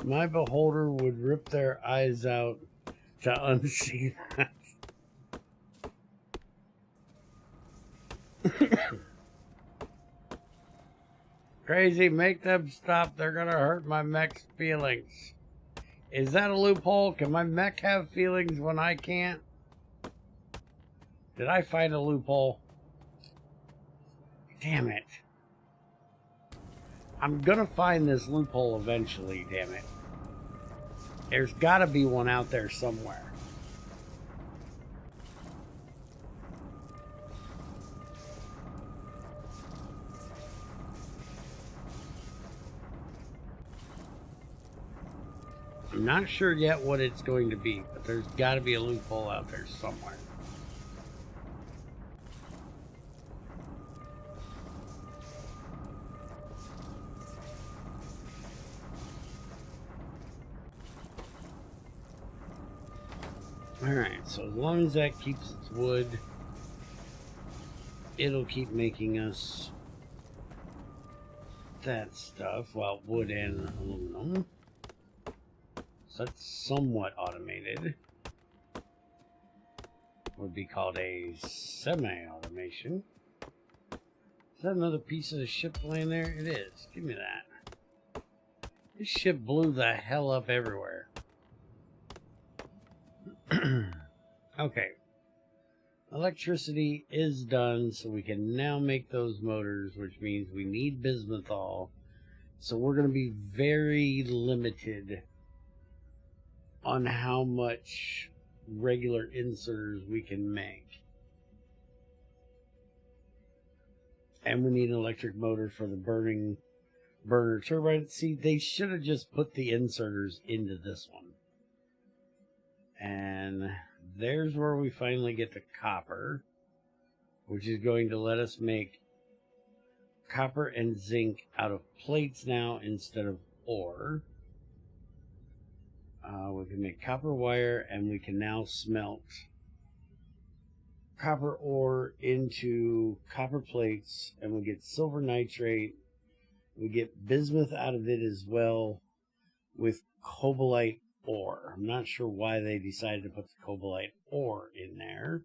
My beholder would rip their eyes out to unsee that. Crazy, make them stop. They're gonna hurt my mech's feelings. Is that a loophole? Can my mech have feelings when I can't? Did I find a loophole? Damn it. I'm gonna find this loophole eventually, damn it. There's gotta be one out there somewhere. I'm not sure yet what it's going to be, but there's got to be a loophole out there somewhere. Alright, so as long as that keeps its wood, it'll keep making us that stuff. Well, wood and aluminum. So that's somewhat automated. Would be called a semi-automation. Is that another piece of the ship laying there? It is. Give me that. This ship blew the hell up everywhere. Okay. Electricity is done, so we can now make those motors, which means we need bismuthol. So we're going to be very limited on how much regular inserters we can make. And we need an electric motor for the burner turbine. See, they should have just put the inserters into this one. And there's where we finally get to copper, which is going to let us make copper and zinc out of plates now instead of ore. We can make copper wire, and we can now smelt copper ore into copper plates, and we get silver nitrate. We get bismuth out of it as well with cobalite ore. I'm not sure why they decided to put the cobalite ore in there.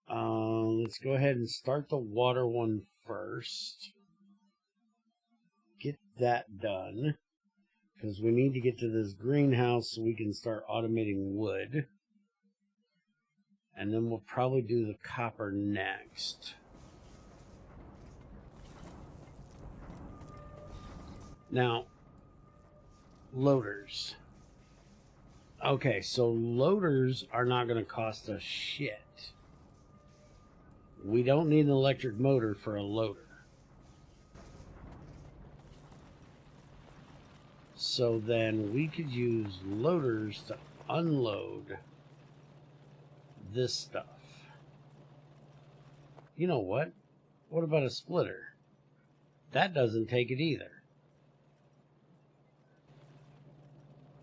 Let's go ahead and start the water one first. Get that done, because we need to get to this greenhouse so we can start automating wood. And then we'll probably do the copper next. Now, loaders. Okay, so loaders are not going to cost us shit. We don't need an electric motor for a loader. So then we could use loaders to unload this stuff. You know what? What about a splitter? That doesn't take it either.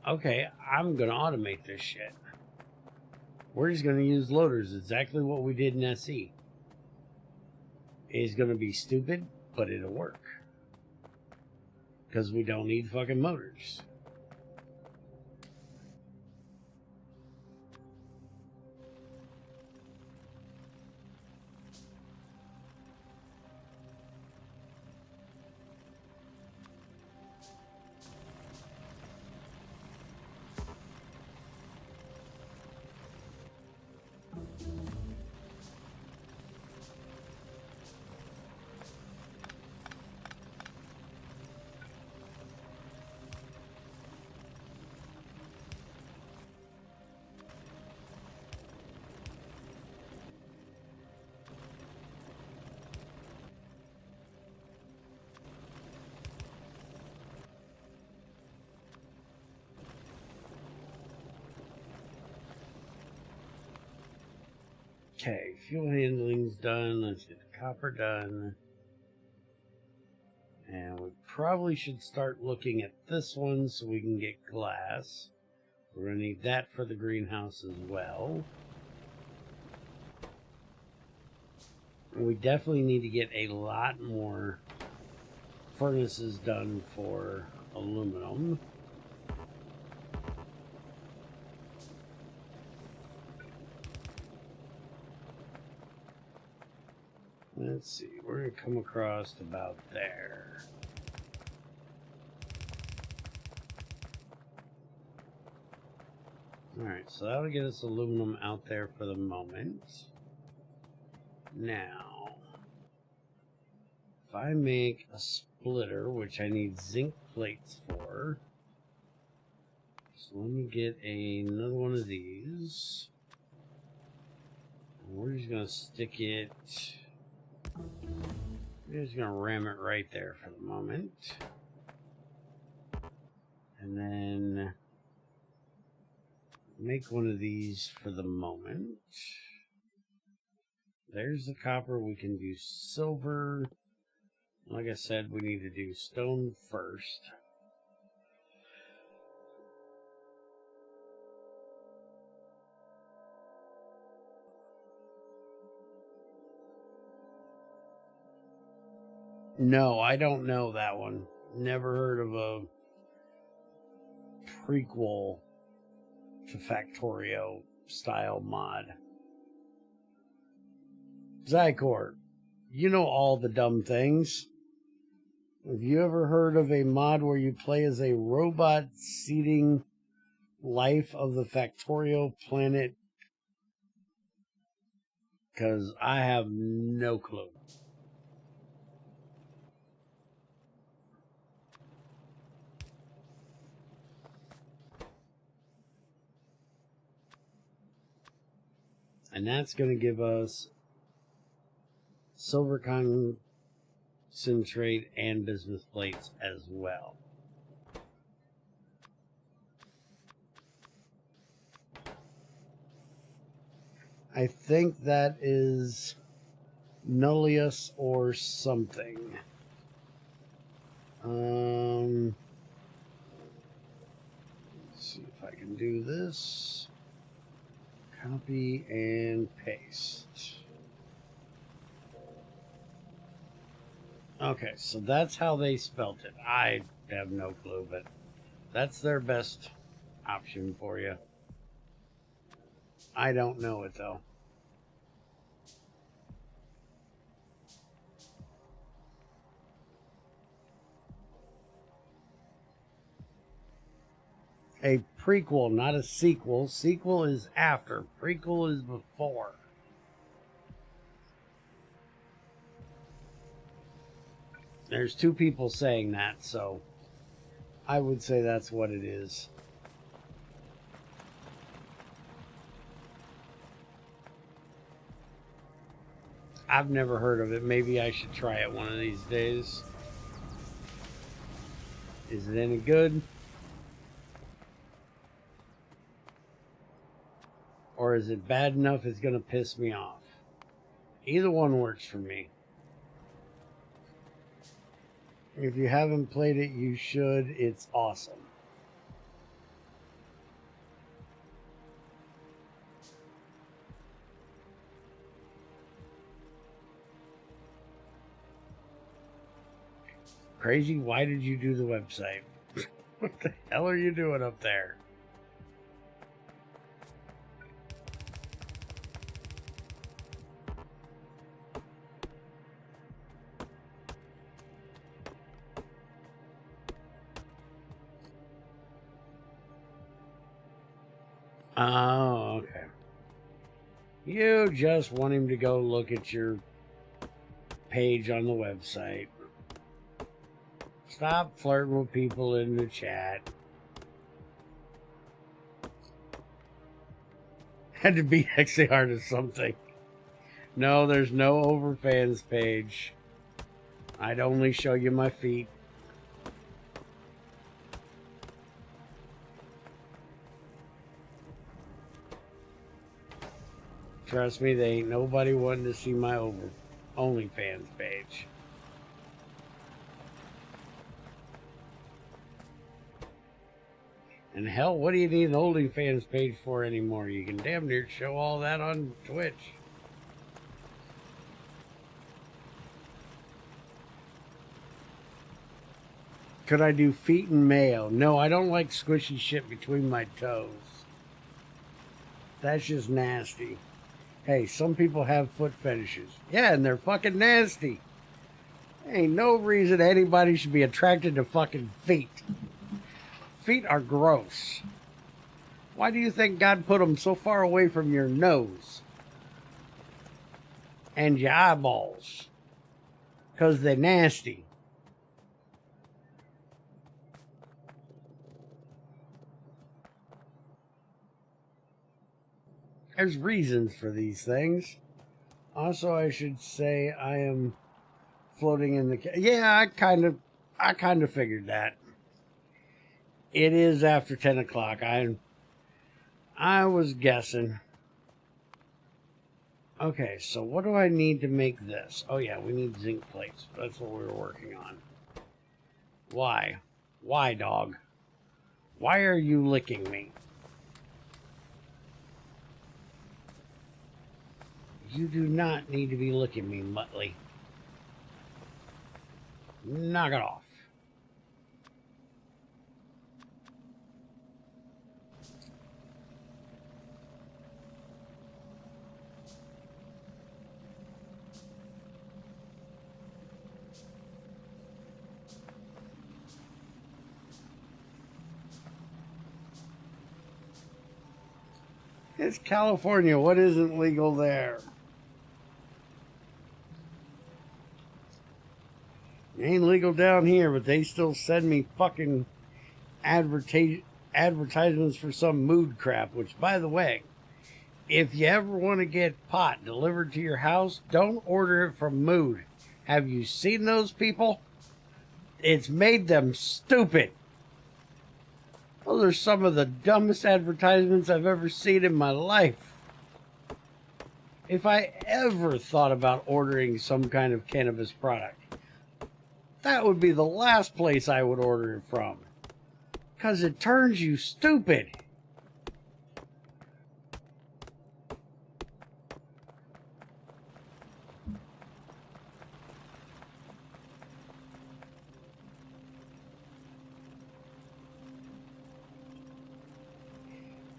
Okay, I'm going to automate this shit. We're just going to use loaders, exactly what we did in SE. It's going to be stupid, but it'll work. Because we don't need fucking motors. Okay, fuel handling's done. Let's get the copper done. And we probably should start looking at this one so we can get glass. We're going to need that for the greenhouse as well. And we definitely need to get a lot more furnaces done for aluminum. Let's see, we're going to come across about there. Alright, so that'll get us aluminum out there for the moment. Now, if I make a splitter, which I need zinc plates for, so let me get another one of these. And we're just going to stick it... We're just going to ram it right there for the moment. And then make one of these for the moment. There's the copper. We can do silver. Like I said, we need to do stone first. No, I don't know that one. Never heard of a prequel to Factorio style mod. Zycor, you know all the dumb things. Have you ever heard of a mod where you play as a robot seeding life of the Factorio planet? Because I have no clue. And that's going to give us silver concentrate and business plates as well. I think that is Nullius or something. Let's see if I can do this. Copy and paste. Okay, so that's how they spelt it. I have no clue, but that's their best option for you. I don't know it, though. A prequel, not a sequel. Sequel is after. Prequel is before. There's two people saying that, so I would say that's what it is. I've never heard of it. Maybe I should try it one of these days. Is it any good? Or is it bad enough it's going to piss me off? Either one works for me. If you haven't played it, you should. It's awesome. Crazy, why did you do the website? What the hell are you doing up there? Oh, okay. You just want him to go look at your page on the website. Stop flirting with people in the chat. Had to be XAR to something. No, there's no overfans page. I'd only show you my feet. Trust me, they ain't nobody wanting to see my OnlyFans page. And hell, what do you need an OnlyFans page for anymore? You can damn near show all that on Twitch. Could I do feet and mayo? No, I don't like squishy shit between my toes. That's just nasty. Hey, some people have foot fetishes. Yeah, and they're fucking nasty. Ain't no reason anybody should be attracted to fucking feet. Feet are gross. Why do you think God put them so far away from your nose? And your eyeballs? Because they're nasty. There's reasons for these things. Also, I should say I am floating in the... Yeah, I kind of figured that. It is after 10 o'clock. I was guessing. Okay, so what do I need to make this? Oh yeah, we need zinc plates. That's what we were working on. Why? Why, dog? Why are you licking me? You do not need to be licking me, Muttley. Knock it off. It's California. What isn't legal there? It ain't legal down here, but they still send me fucking advertisements for some mood crap. Which, by the way, if you ever want to get pot delivered to your house, don't order it from Mood. Have you seen those people? It's made them stupid. Those are some of the dumbest advertisements I've ever seen in my life. If I ever thought about ordering some kind of cannabis product, that would be the last place I would order it from. Because it turns you stupid.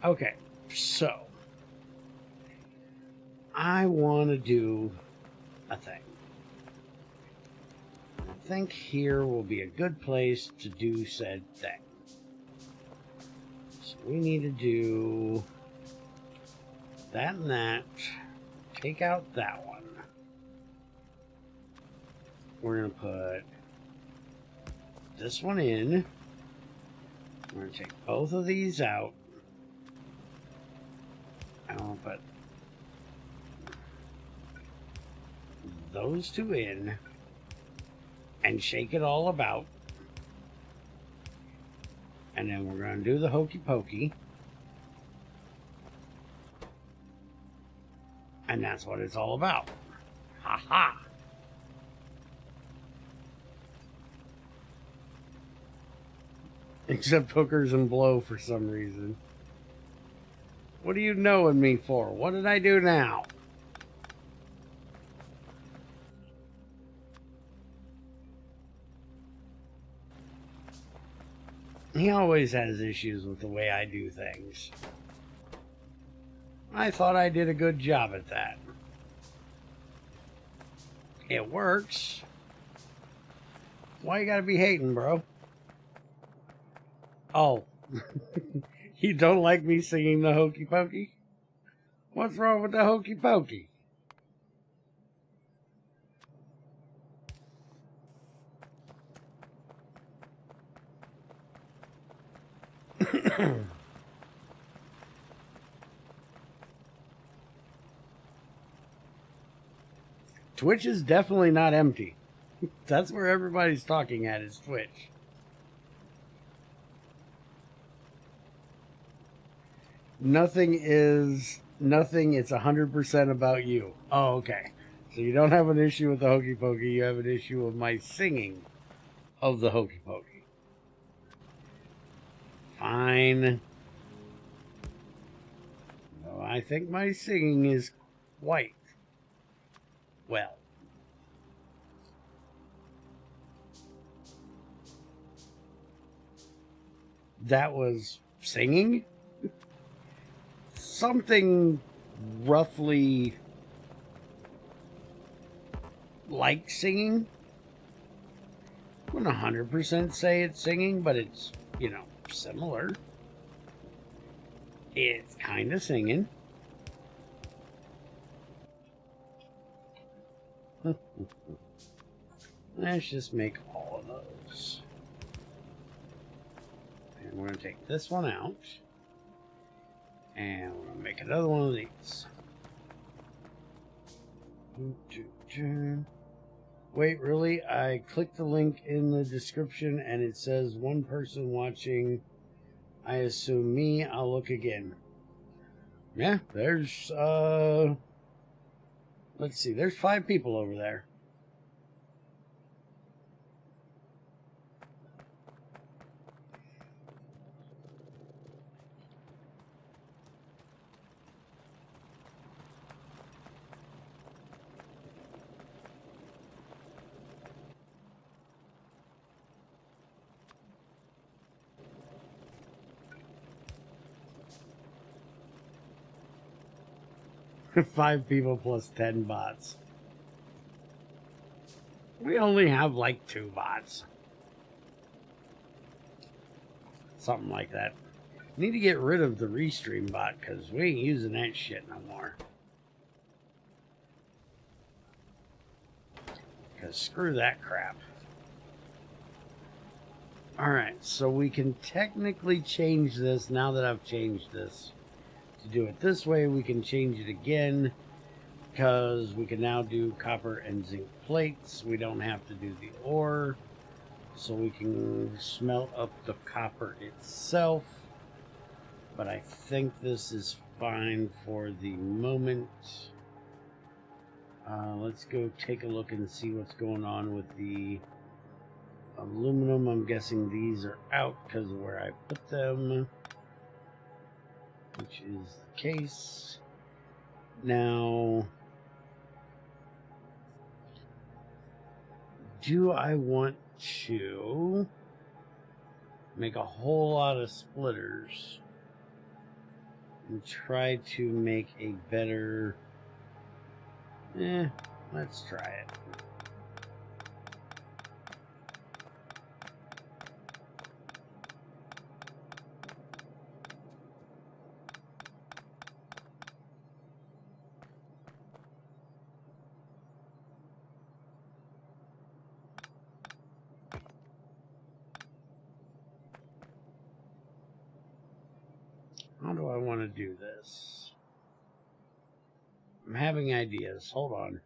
Okay, so I want to do a thing. I think here will be a good place to do said thing. So we need to do that and that. Take out that one. We're going to put this one in. We're going to take both of these out. I'm going to put those two in and shake it all about. And then we're going to do the hokey pokey. And that's what it's all about. Ha ha. Except hookers and blow for some reason. What are you knowing me for? What did I do now? He always has issues with the way I do things. I thought I did a good job at that. It works. Why you gotta be hating, bro? Oh. You don't like me singing the Hokey Pokey? What's wrong with the Hokey Pokey? Twitch is definitely not empty. That's where everybody's talking at, is Twitch. Nothing, it's 100% about you. Oh, okay. So you don't have an issue with the Hokey Pokey, you have an issue with my singing of the Hokey Pokey. Fine. No, I think my singing is quite well. That was singing? Something roughly like singing. I wouldn't 100% say it's singing, but it's, you know, similar. It's kind of singing. Let's just make all of those. And we're going to take this one out. And we're going to make another one of these. Wait, really? I clicked the link in the description and it says one person watching. I assume me. I'll look again. Yeah, there's, let's see, there's 5 people over there. Five people plus 10 bots. We only have like 2 bots. Something like that. Need to get rid of the restream bot because we ain't using that shit no more. Because screw that crap. Alright, so we can technically change this now that I've changed this. To do it this way, we can change it again because we can now do copper and zinc plates. We don't have to do the ore, so we can smelt up the copper itself. But I think this is fine for the moment. Let's go take a look and see what's going on with the aluminum. I'm guessing these are out because of where I put them, which is the case. Now, do I want to make a whole lot of splitters and try to make a better... let's try it. How do I want to do this? I'm having ideas. Hold on.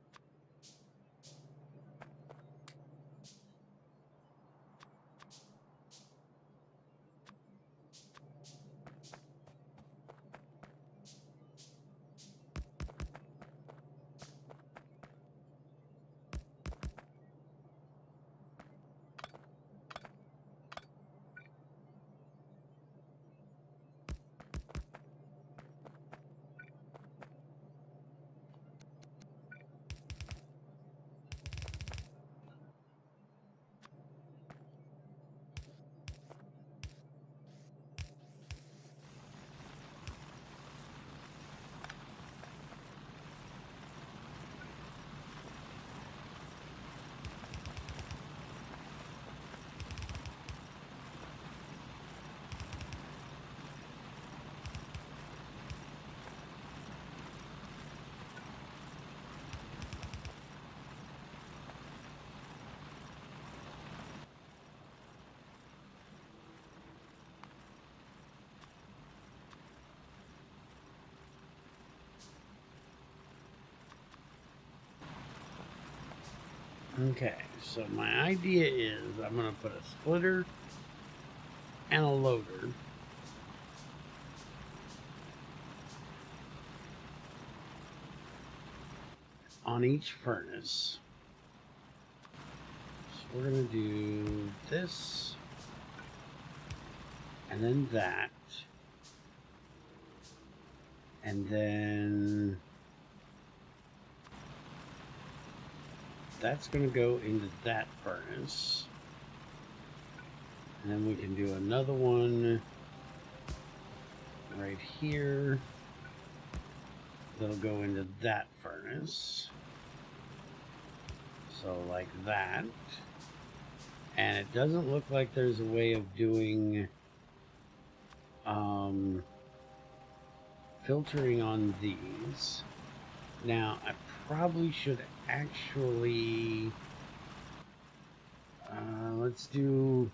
Okay, so my idea is I'm going to put a splitter and a loader on each furnace. So we're going to do this and then that, and then that's going to go into that furnace, and then we can do another one right here that'll go into that furnace, so like that. And it doesn't look like there's a way of doing filtering on these. Now I probably should actually let's do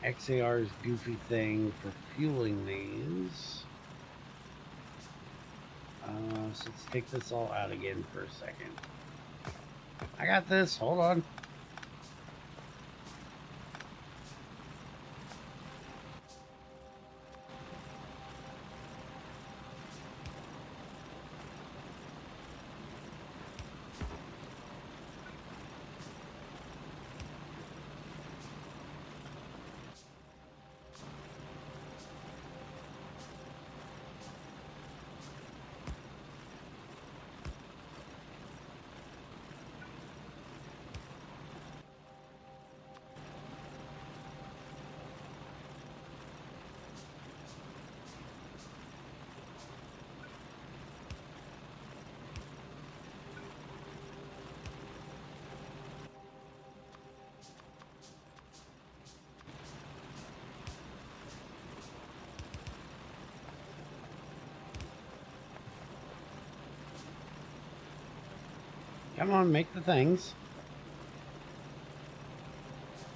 XAR's goofy thing for fueling these. So let's take this all out again for a second. I got this, hold on. Come on, make the things.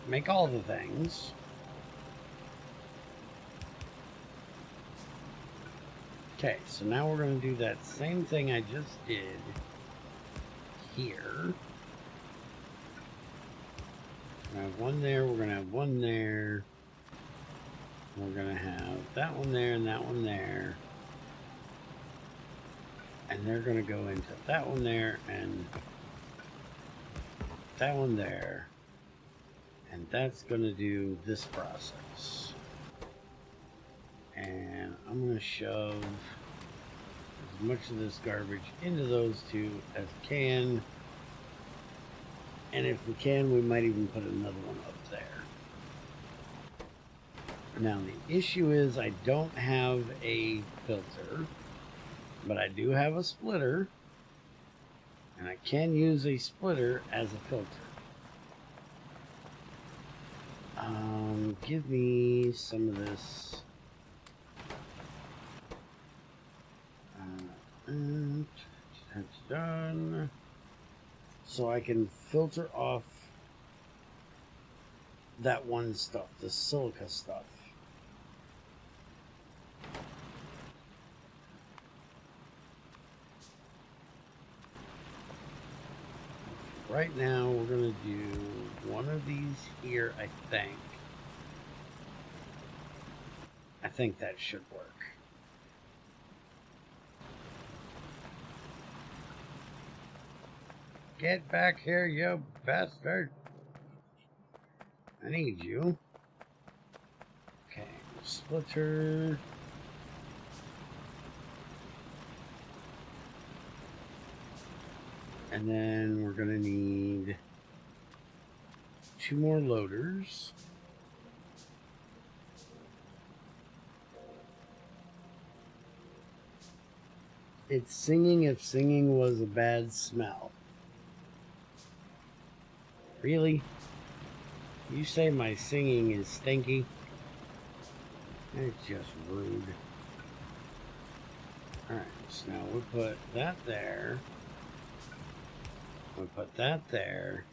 Make all the things. Okay, so now we're going to do that same thing I just did here. We're going to have one there, we're going to have one there. We're going to have that one there and that one there. And they're going to go into that one there and that one there. And that's going to do this process. And I'm going to shove as much of this garbage into those two as I can. And if we can, we might even put another one up there. Now the issue is I don't have a filter, but I do have a splitter, and I can use a splitter as a filter. Give me some of this. That's done. So I can filter off that one stuff, the silica stuff. Right now, we're going to do one of these here, I think. I think that should work. Get back here, you bastard. I need you. Okay, splitter. And then we're going to need 2 more loaders. It's singing if singing was a bad smell. Really? You say my singing is stinky? It's just rude. Alright, so now we put that there. We put that there.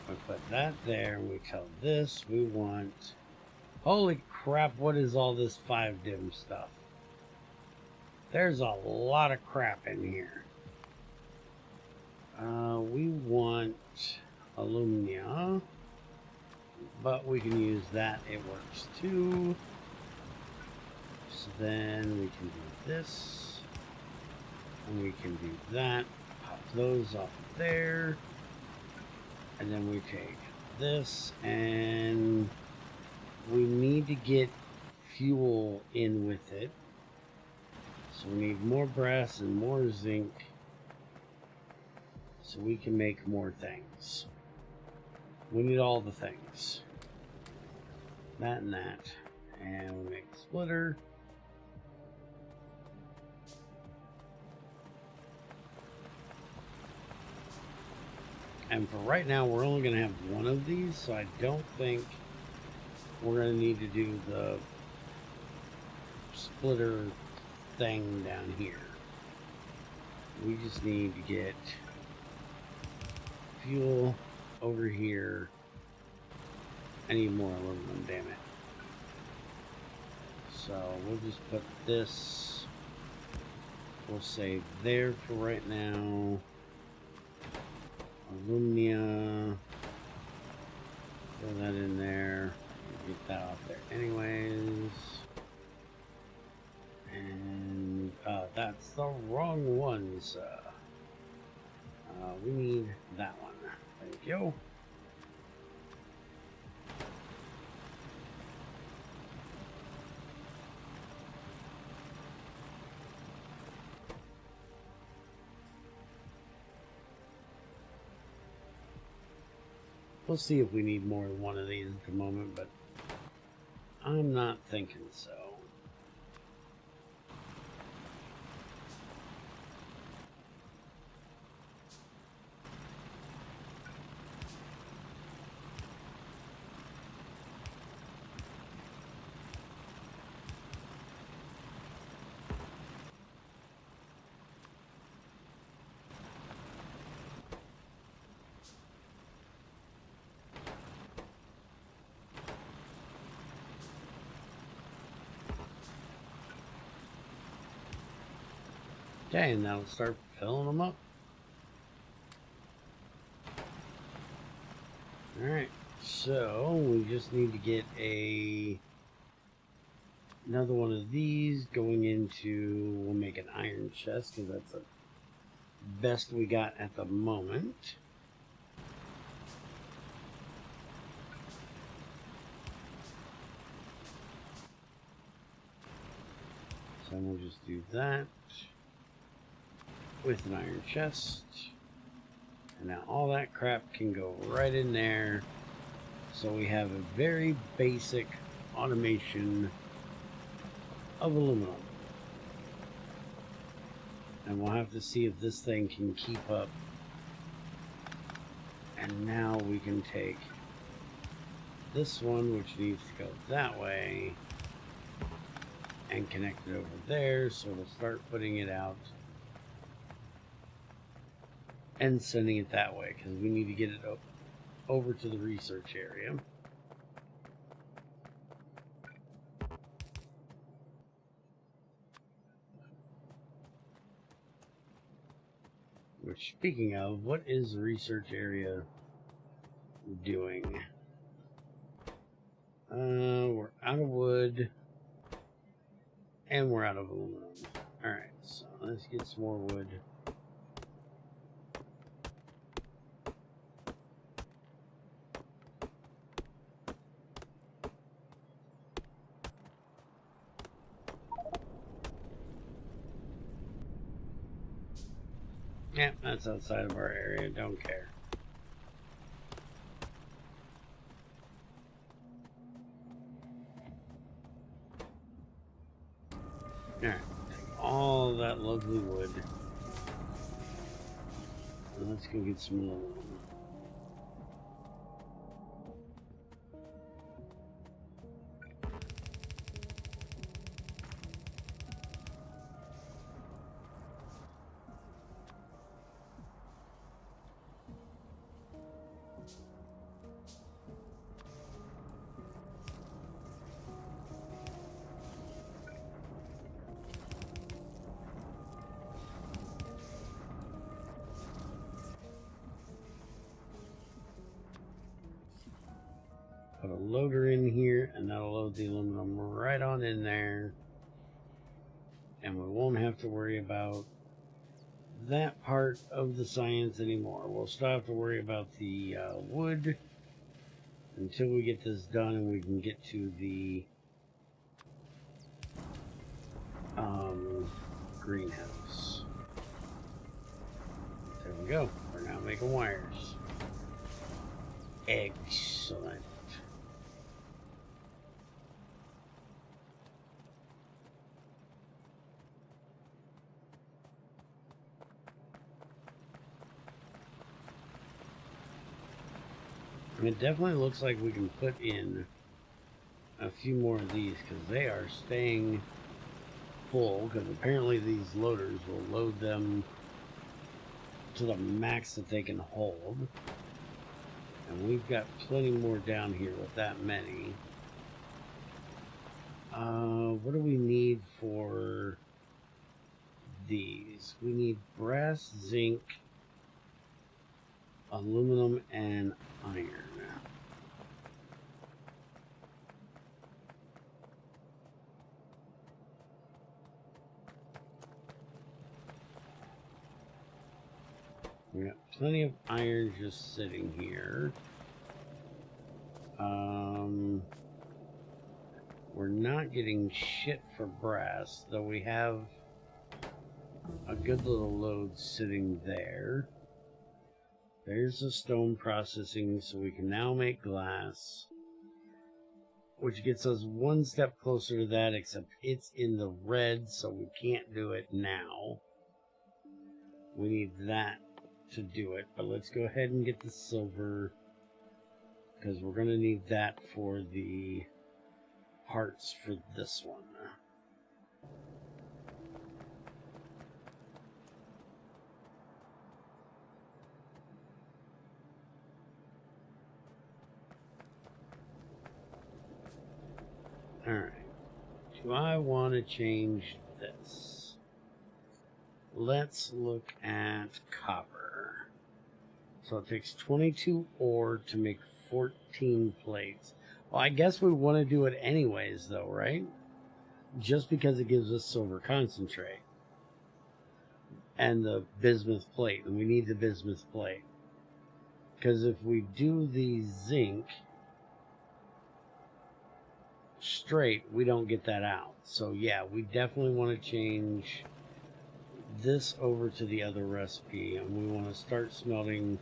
We put that there. And we tell this we want... Holy crap, what is all this 5-dim stuff? There's a lot of crap in here. We want alumina, but we can use that. It works too. So then we can do this, and we can do that. Pop those off there, and then we take this, and we need to get fuel in with it. So we need more brass and more zinc so we can make more things. We need all the things. That and that. And we make a splitter. And for right now, we're only going to have one of these, so I don't think we're going to need to do the splitter thing down here. We just need to get fuel over here. I need more aluminum, damn it. So we'll just put this, we'll say there for right now. Alumina, throw that in there, get that off there anyways. And that's the wrong ones. We need that one. Thank you. We'll see if we need more than one of these at the moment, but I'm not thinking so. Okay, and now let's start filling them up. Alright, so we just need to get another one of these going into, we'll make an iron chest because that's the best we got at the moment. So we'll just do that with an iron chest, and now all that crap can go right in there, so we have a very basic automation of aluminum. And we'll have to see if this thing can keep up. And now we can take this one, which needs to go that way, and connect it over there, so we'll start putting it out and sending it that way, because we need to get it over to the research area. Which, speaking of, what is the research area doing? We're out of wood, and we're out of aluminum. Alright, so let's get some more wood. Yeah, that's outside of our area. Don't care. Alright, take all that lovely wood. And let's go get some aluminum. a loader in here, and that'll load the aluminum right on in there. And we won't have to worry about that part of the science anymore. We'll still have to worry about the wood until we get this done and we can get to the greenhouse. There we go. We're now making wires. Excellent. It definitely looks like we can put in a few more of these because they are staying full, because apparently these loaders will load them to the max that they can hold. And we've got plenty more down here with that many. What do we need for these? We need brass, zinc, aluminum, and iron. We got plenty of iron just sitting here. We're not getting shit for brass, though we have a good little load sitting there. There's the stone processing, so we can now make glass, which gets us one step closer to that, except it's in the red, so we can't do it now. We need that to do it, but let's go ahead and get the silver, because we're going to need that for the parts for this one. Alright, do I want to change this? Let's look at copper. So it takes 22 ore to make 14 plates. Well, I guess we want to do it anyways, though, right? Just because it gives us silver concentrate. And the bismuth plate, and we need the bismuth plate. Because if we do the zinc straight, we don't get that out. So yeah, we definitely want to change this over to the other recipe, and we want to start smelting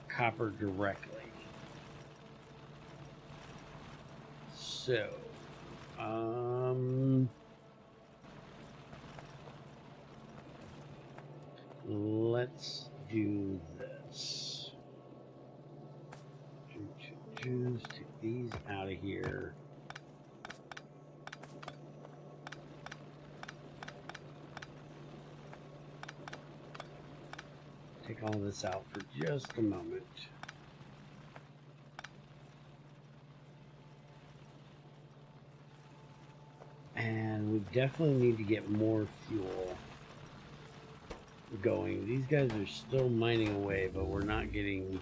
copper directly. So let's do this. Take these out of here. Take all this out for just a moment. And we definitely need to get more fuel going. These guys are still mining away, but we're not getting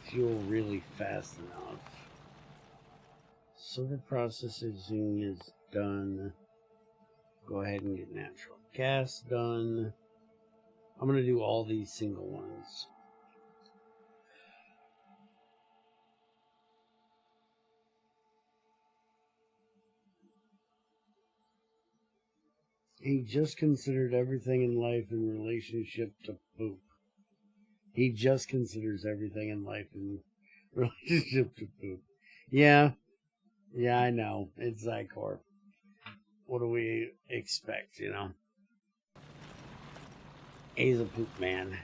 fuel really fast enough. Silver processing is done. Go ahead and get natural gas done. I'm going to do all these single ones. He just considered everything in life in relationship to poop. He just considers everything in life in relationship to poop. Yeah, I know. It's Zycor. What do we expect, you know? He's a poop man.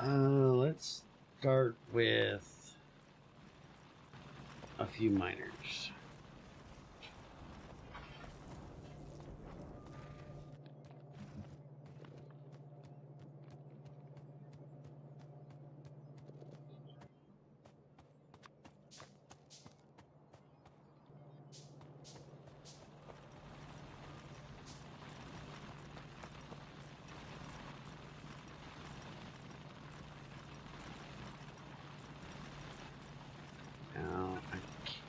Let's start with a few miners.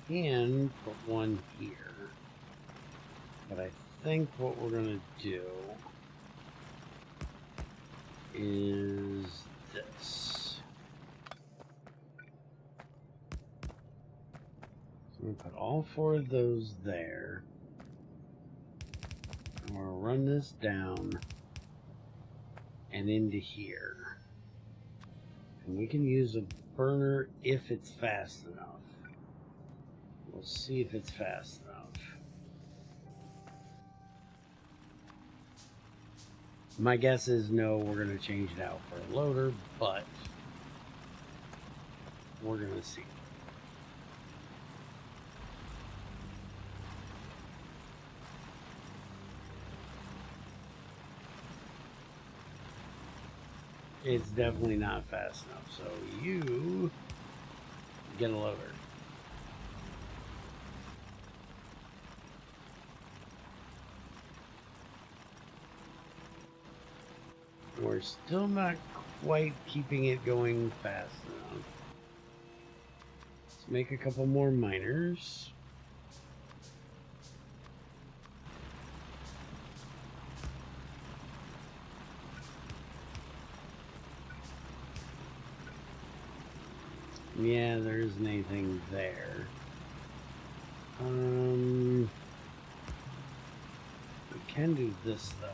can put one here. But I think what we're going to do is this. So I'm going to put all 4 of those there. And we'll run this down and into here. And we can use a burner if it's fast enough. We'll see if it's fast enough. My guess is no, we're going to change it out for a loader, but we're going to see. It's definitely not fast enough, so you get a loader. We're still not quite keeping it going fast enough. Let's make a couple more miners. Yeah, there isn't anything there. We can do this though.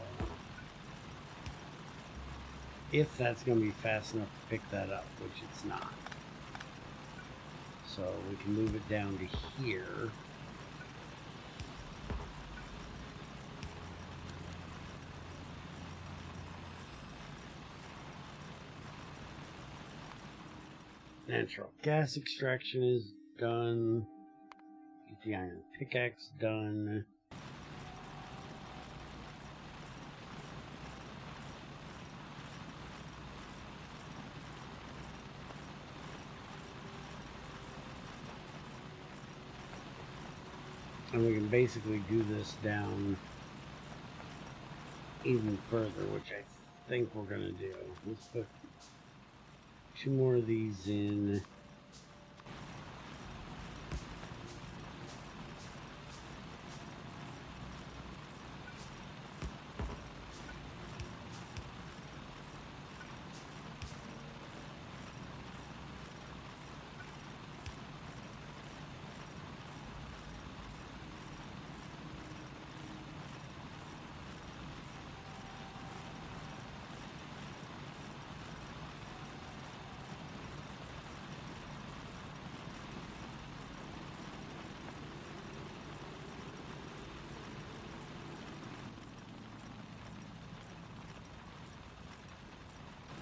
If that's going to be fast enough to pick that up, which it's not. So we can move it down to here. Natural gas extraction is done. Get the iron pickaxe done. And we can basically do this down even further, which I think we're going to do. Let's put 2 more of these in.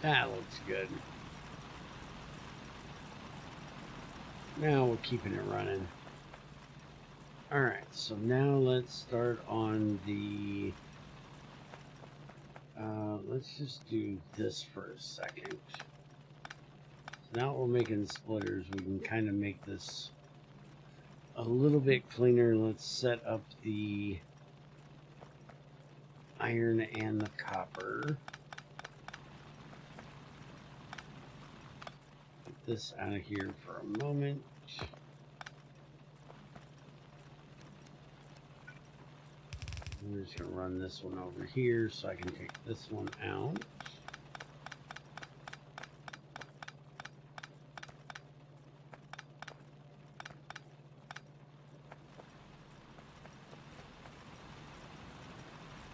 That looks good. Now we're keeping it running. Alright, so now let's start on the... let's just do this for a second. So now we're making splitters. We can kind of make this a little bit cleaner. Let's set up the iron and the copper. This out of here for a moment. We're just going to run this one over here so I can take this one out.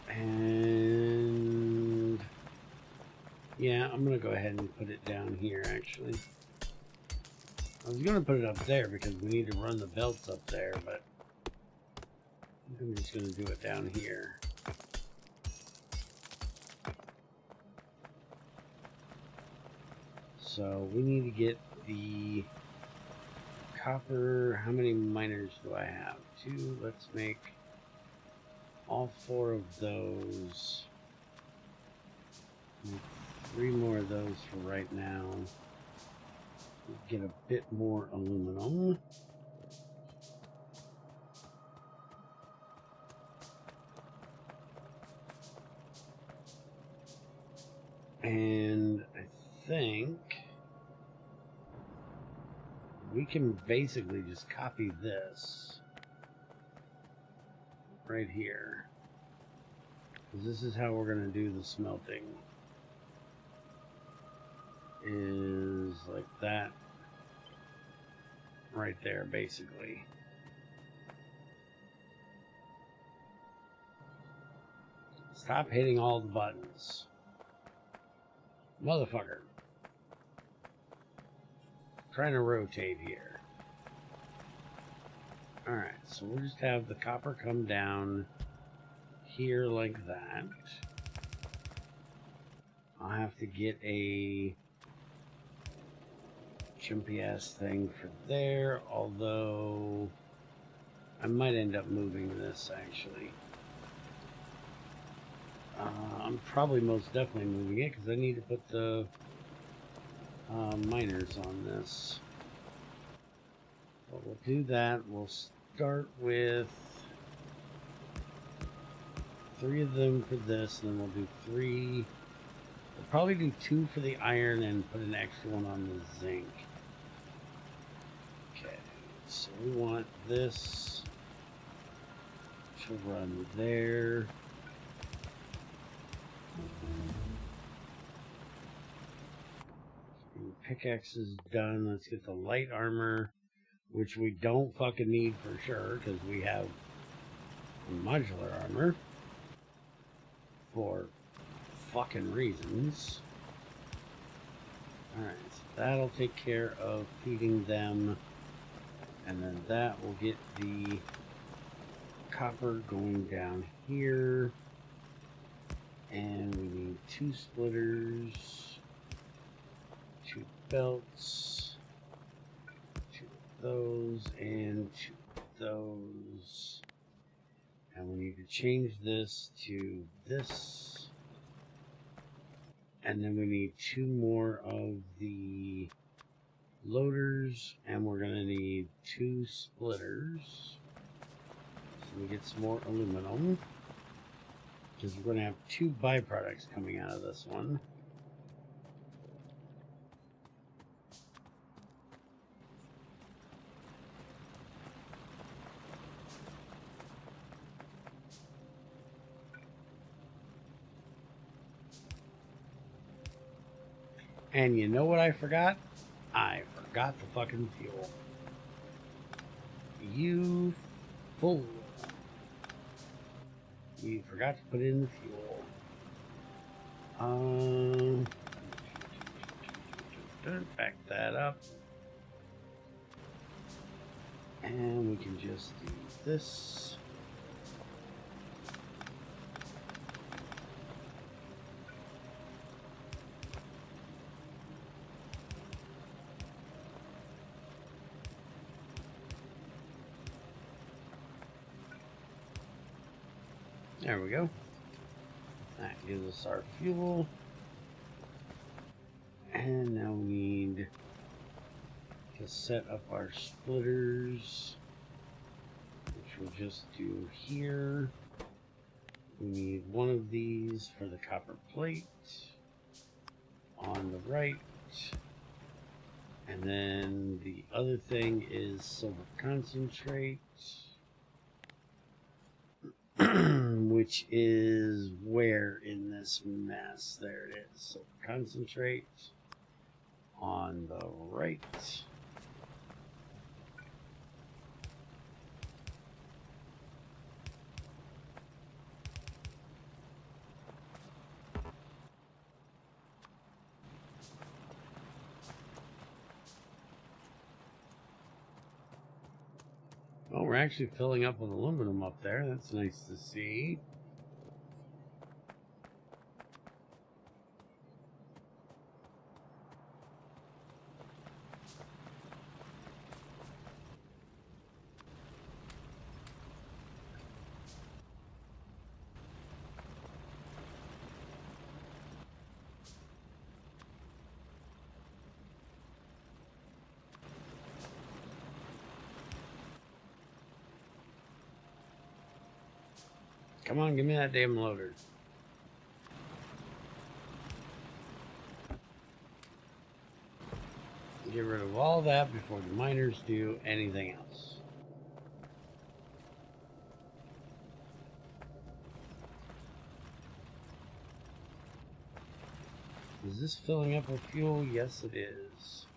And yeah, I'm going to go ahead and put it down here actually. I was going to put it up there because we need to run the belts up there, but I'm just going to do it down here. So we need to get the copper. How many miners do I have? 2. Let's make all 4 of those. Make 3 more of those for right now. Get a bit more aluminum. And I think we we can basically just copy this right here. Because this is how we're going to do the smelting. Is like that. Right there, basically. Stop hitting all the buttons. Motherfucker. Trying to rotate here. Alright, so we'll just have the copper come down here like that. I'll have to get a jumpy ass thing for there, although I might end up moving this actually. I'm probably most definitely moving it because I need to put the miners on this. But we'll do that. We'll start with 3 of them for this, and then we'll do 3. We'll probably do 2 for the iron and put an extra one on the zinc. Okay, so we want this to run there. Pickaxe is done. Let's get the light armor, which we don't fucking need for sure because we have modular armor for fucking reasons. Alright, so that'll take care of feeding them, and then that will get the copper going down here, and we need 2 splitters, 2 belts, 2 of those, and 2 of those. And we need to change this to this. And then we need 2 more of the loaders, and we're going to need 2 splitters. So we get some more aluminum, because we're going to have 2 byproducts coming out of this one. And you know what I forgot? I forgot the fucking fuel. You fool. You forgot to put in the fuel. Back that up. And we can just do this. There we go. That gives us our fuel. And now we need to set up our splitters, which we'll just do here. We need 1 of these for the copper plate on the right. And then the other thing is silver concentrate. Which is where in this mess? There it is. So concentrate on the right. Well, we're actually filling up with aluminum up there. That's nice to see. Come on, give me that damn loader. Get rid of all that before the miners do anything else. Is this filling up with fuel? Yes, it is.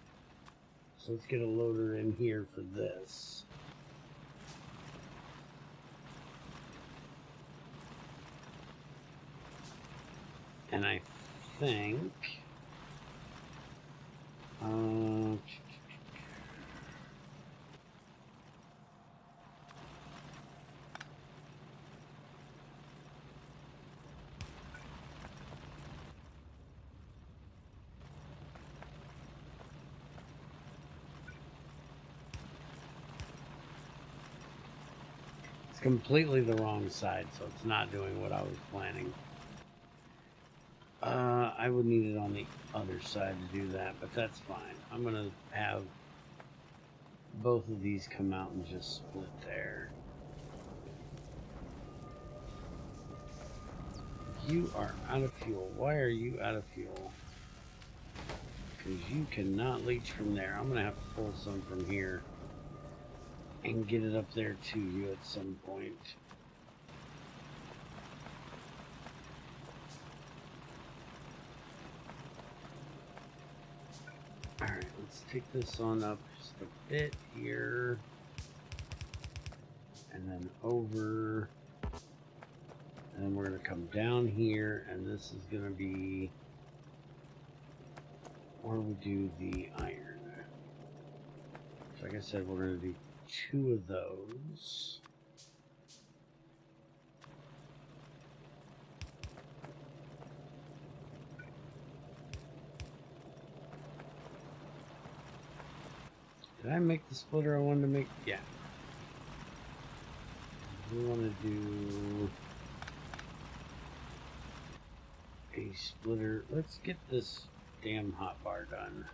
So let's get a loader in here for this. And I think... it's completely the wrong side, so it's not doing what I was planning. I would need it on the other side to do that, but that's fine. I'm going to have both of these come out and just split there. You are out of fuel. Why are you out of fuel? Because you cannot leach from there. I'm going to have to pull some from here and get it up there to you at some point. Alright, let's take this on up just a bit here. And then over. And then we're going to come down here, and this is going to be where we do the iron. So like I said, we're going to do 2 of those. Did I make the splitter I wanted to make? Yeah. We want to do a splitter. Let's get this damn hotbar done.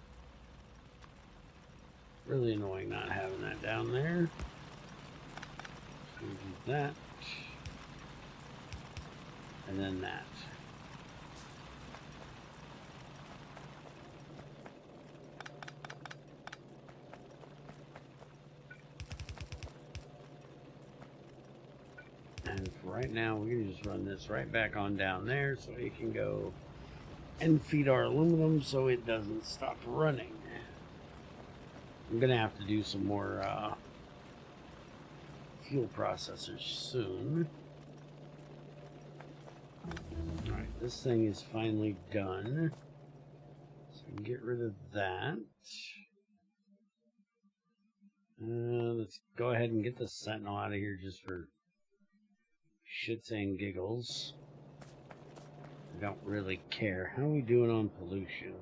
Really annoying not having that down there. So we do that. And then that. And for right now, we can just run this right back on down there so it can go and feed our aluminum so it doesn't stop running. I'm going to have to do some more fuel processors soon. Alright, this thing is finally done. So we can get rid of that. Let's go ahead and get the Sentinel out of here just for shits and giggles. I don't really care. How are we doing on pollution?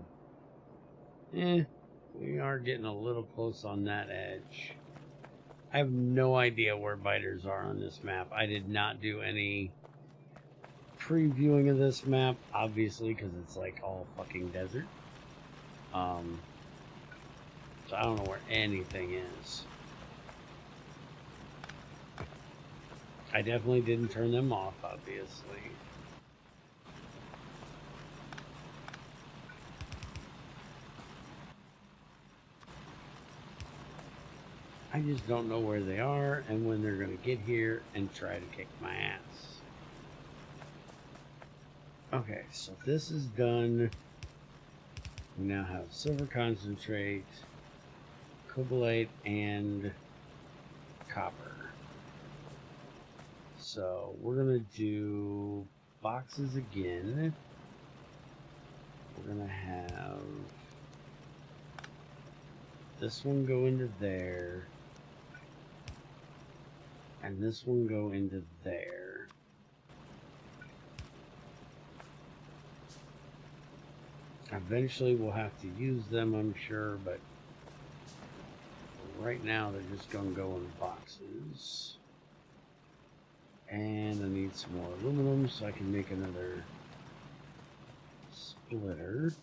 We are getting a little close on that edge. I have no idea where biters are on this map. I did not do any previewing of this map, obviously, because it's like all fucking desert. So I don't know where anything is. I definitely didn't turn them off, obviously. I just don't know where they are and when they're going to get here and try to kick my ass. Okay, so this is done. We now have silver concentrate, cobalite, and copper. So we're going to do boxes again. We're going to have this one go into there. And this one go into there. Eventually we'll have to use them, I'm sure, but right now they're just going to go in boxes. And I need some more aluminum so I can make another splitter.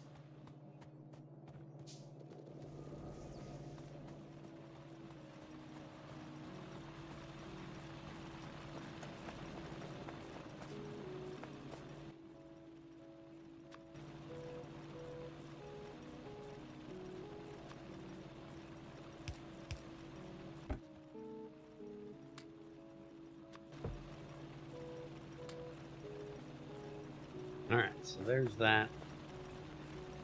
Alright, so there's that.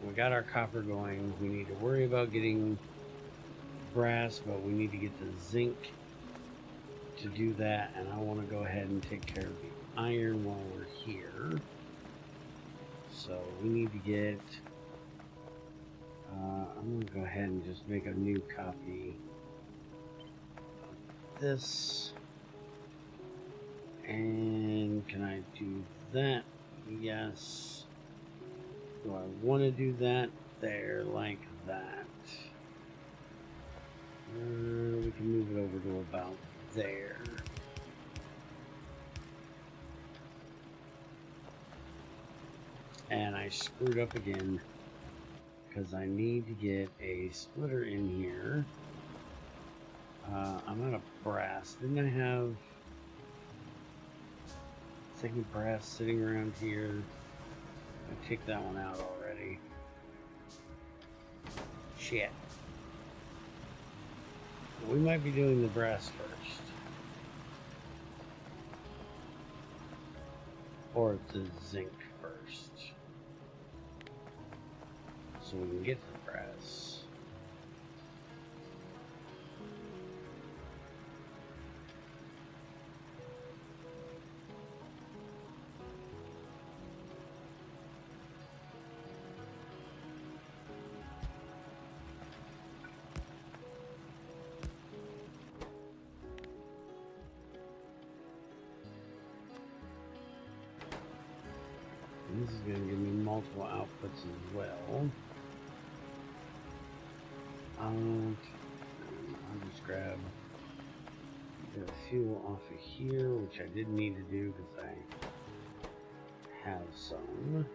We got our copper going. We need to worry about getting brass, but we need to get the zinc to do that. And I want to go ahead and take care of the iron while we're here. So we need to get... I'm going to go ahead and just make a new copy of this. And can I do that? Yes. Do I want to do that there like that? We can move it over to about there. And I screwed up again because I need to get a splitter in here. I'm out of brass. Didn't I have second brass sitting around here? I kicked that one out already. Shit. We might be doing the brass first. Or the zinc first. So we can get to the brass. This is going to give me multiple outputs as well. I'll just grab the fuel off of here, which I didn't need to do because I have some.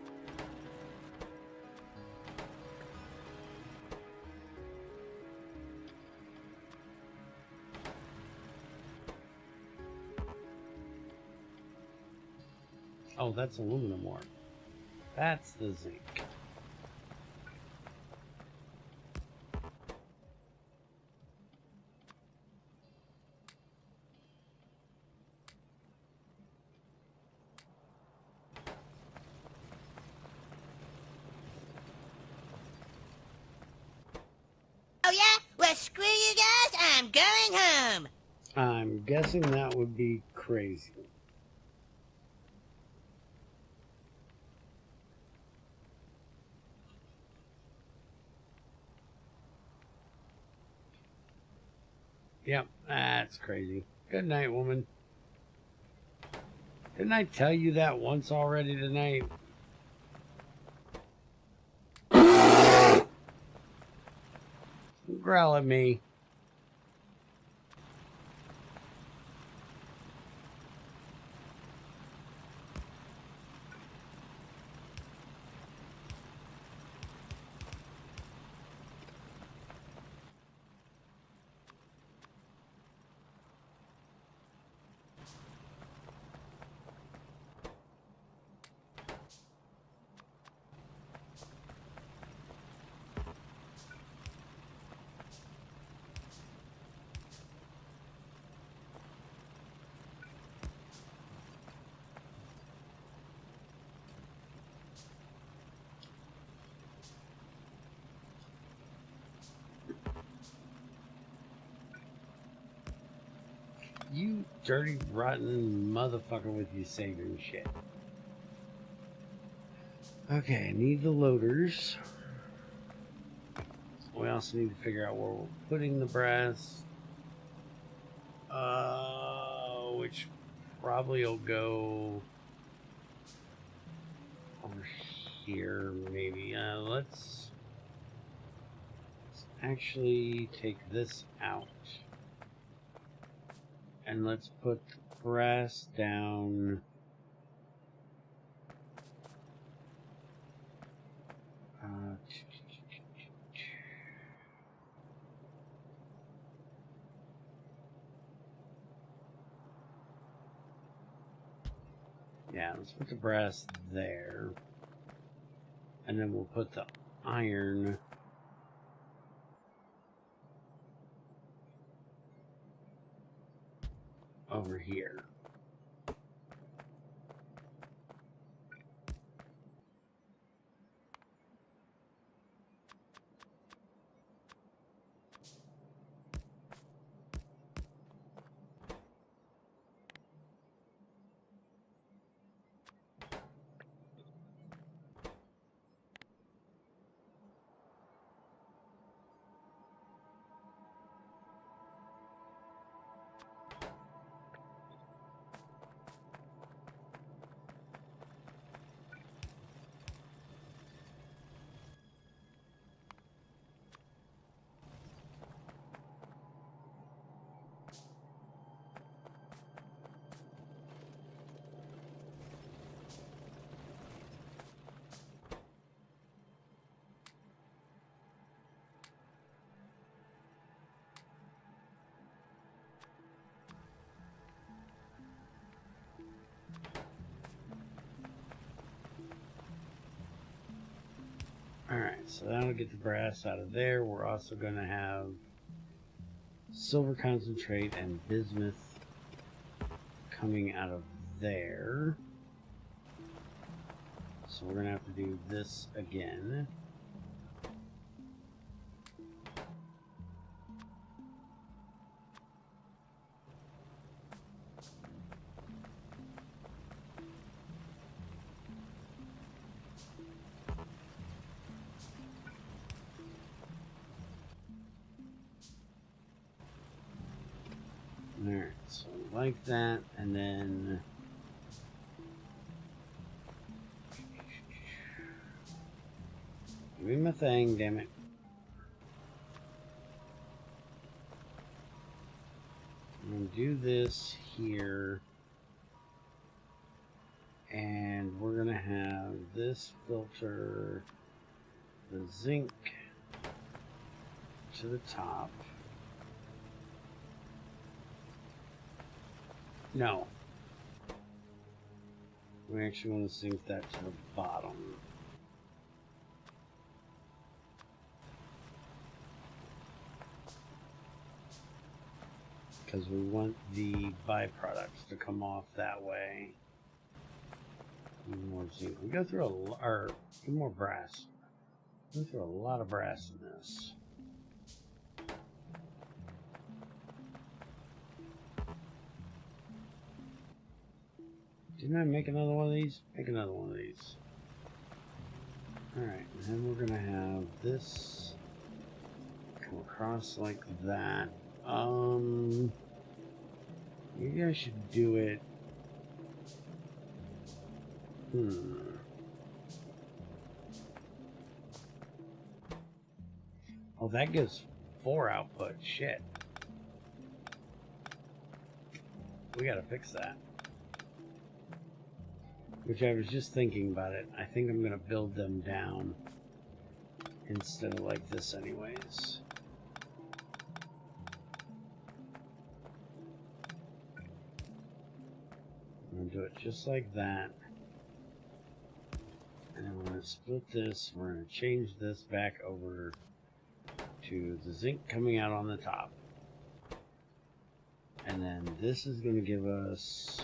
Oh, that's aluminum ore. That's the zinc. Oh yeah? Well, screw you guys, I'm going home. I'm guessing that would be crazy. Yep, that's crazy. Good night, woman. Didn't I tell you that once already tonight? Growl at me. You dirty, rotten motherfucker with your saving shit. Okay, I need the loaders. We also need to figure out where we're putting the brass. Which probably will go over here, maybe. Let's actually take this out. And let's put the brass down. Yeah, let's put the brass there. And then we'll put the iron over here. so that'll get the brass out of there. We're also going to have silver concentrate and bismuth coming out of there. So we're going to have to do this again. Alright, so like that, and then give me my thing, damn it. I'm gonna do this here, and we're gonna have this filter the zinc to the top. No. We actually want to sync that to the bottom. Because we want the byproducts to come off that way. More zinc. We go through more brass. We go through a lot of brass in this. Didn't I make another one of these? Make another one of these. Alright, and then we're gonna have this come across like that. Maybe I should do it. Oh, that gives 4 output. Shit. We gotta fix that. Which I was just thinking about it. I think I'm gonna build them down instead of like this anyways. I'm gonna do it just like that. And then we're gonna split this. We're gonna change this back over to the zinc coming out on the top. And then this is gonna give us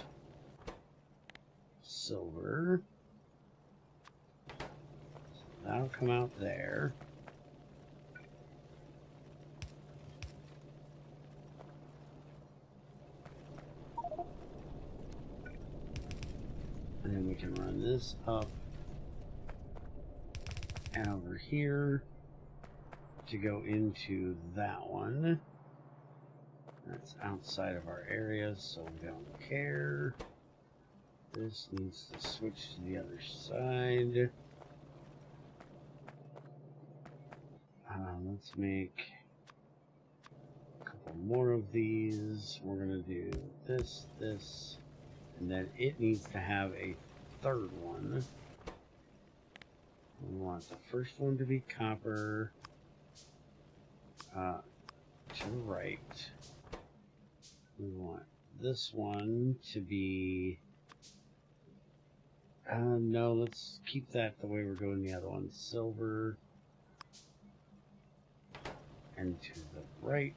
silver. So that'll come out there. And then we can run this up and over here to go into that one. That's outside of our area, so we don't care. This needs to switch to the other side. Let's make a couple more of these. We're going to do this, this, and then it needs to have a third one. We want the first one to be copper to the right. We want this one to be no, let's keep that the way we're doing the other one. Silver and to the right.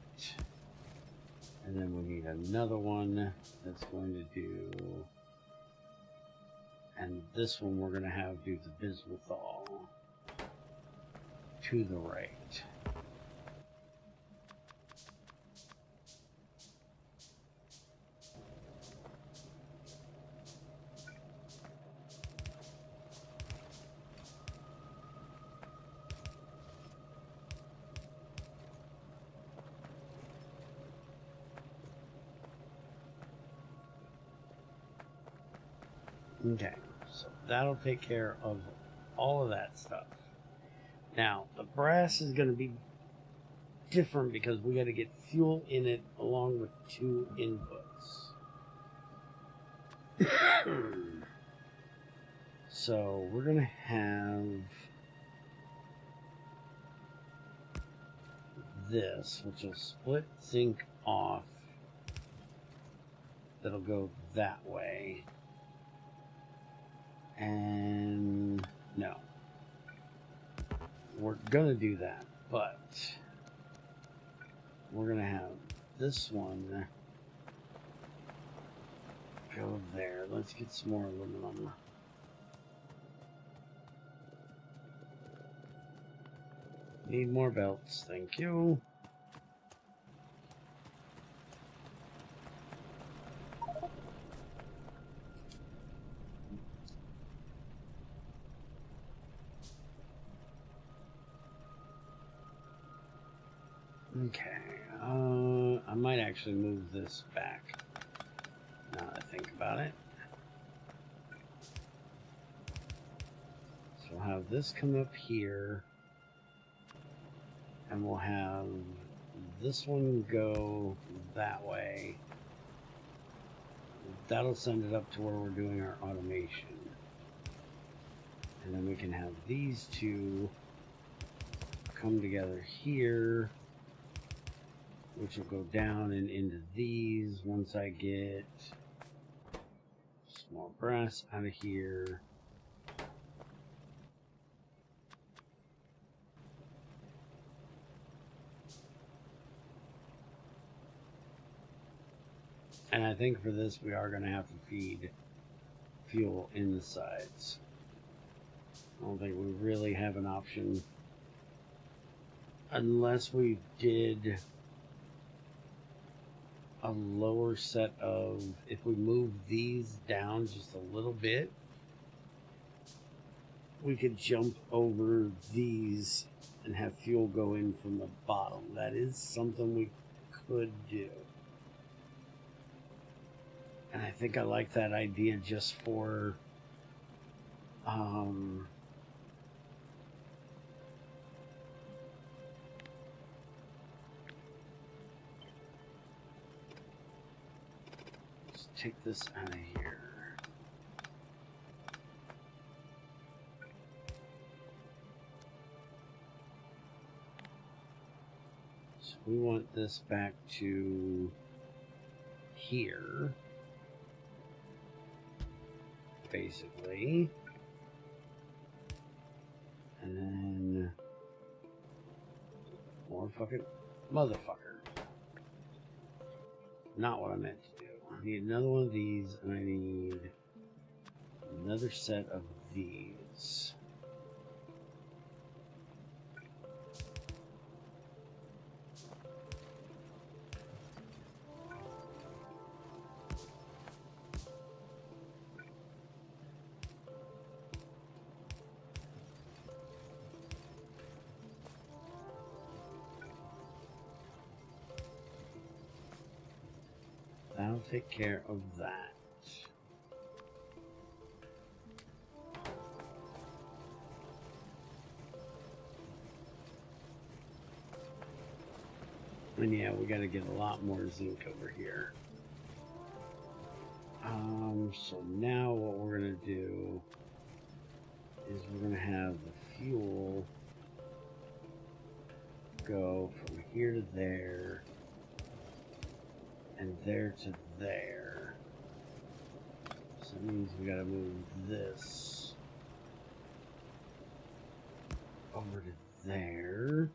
And then we need another one that's going to do, and this one we're going to have do the bismuthol to the right. Okay, so that'll take care of all of that stuff. Now, the brass is going to be different because we got to get fuel in it along with 2 inputs. So we're going to have this, which will split zinc off. That'll go that way. And no. we're gonna do that, but we're gonna have this one go there. Let's get some more aluminum. Need more belts, thank you. Okay, I might actually move this back, now that I think about it. So we'll have this come up here, and we'll have this one go that way. That'll send it up to where we're doing our automation. And then we can have these two come together here, which will go down and into these once I get small brass out of here. And I think for this we are going to have to feed fuel in the sides. I don't think we really have an option unless we did a lower set of, if we move these down just a little bit, we could jump over these and have fuel go in from the bottom. That is something we could do. And I think I like that idea just for let's take this out of here. So we want this back to here, basically. And then more fucking motherfucker. Not what I meant to do. I need another one of these, and I need another set of these. That'll take care of that. And yeah, we got to get a lot more zinc over here. So now what we're going to do is we're going to have the fuel go from here to there, and there to there. So that means we gotta move this over to there.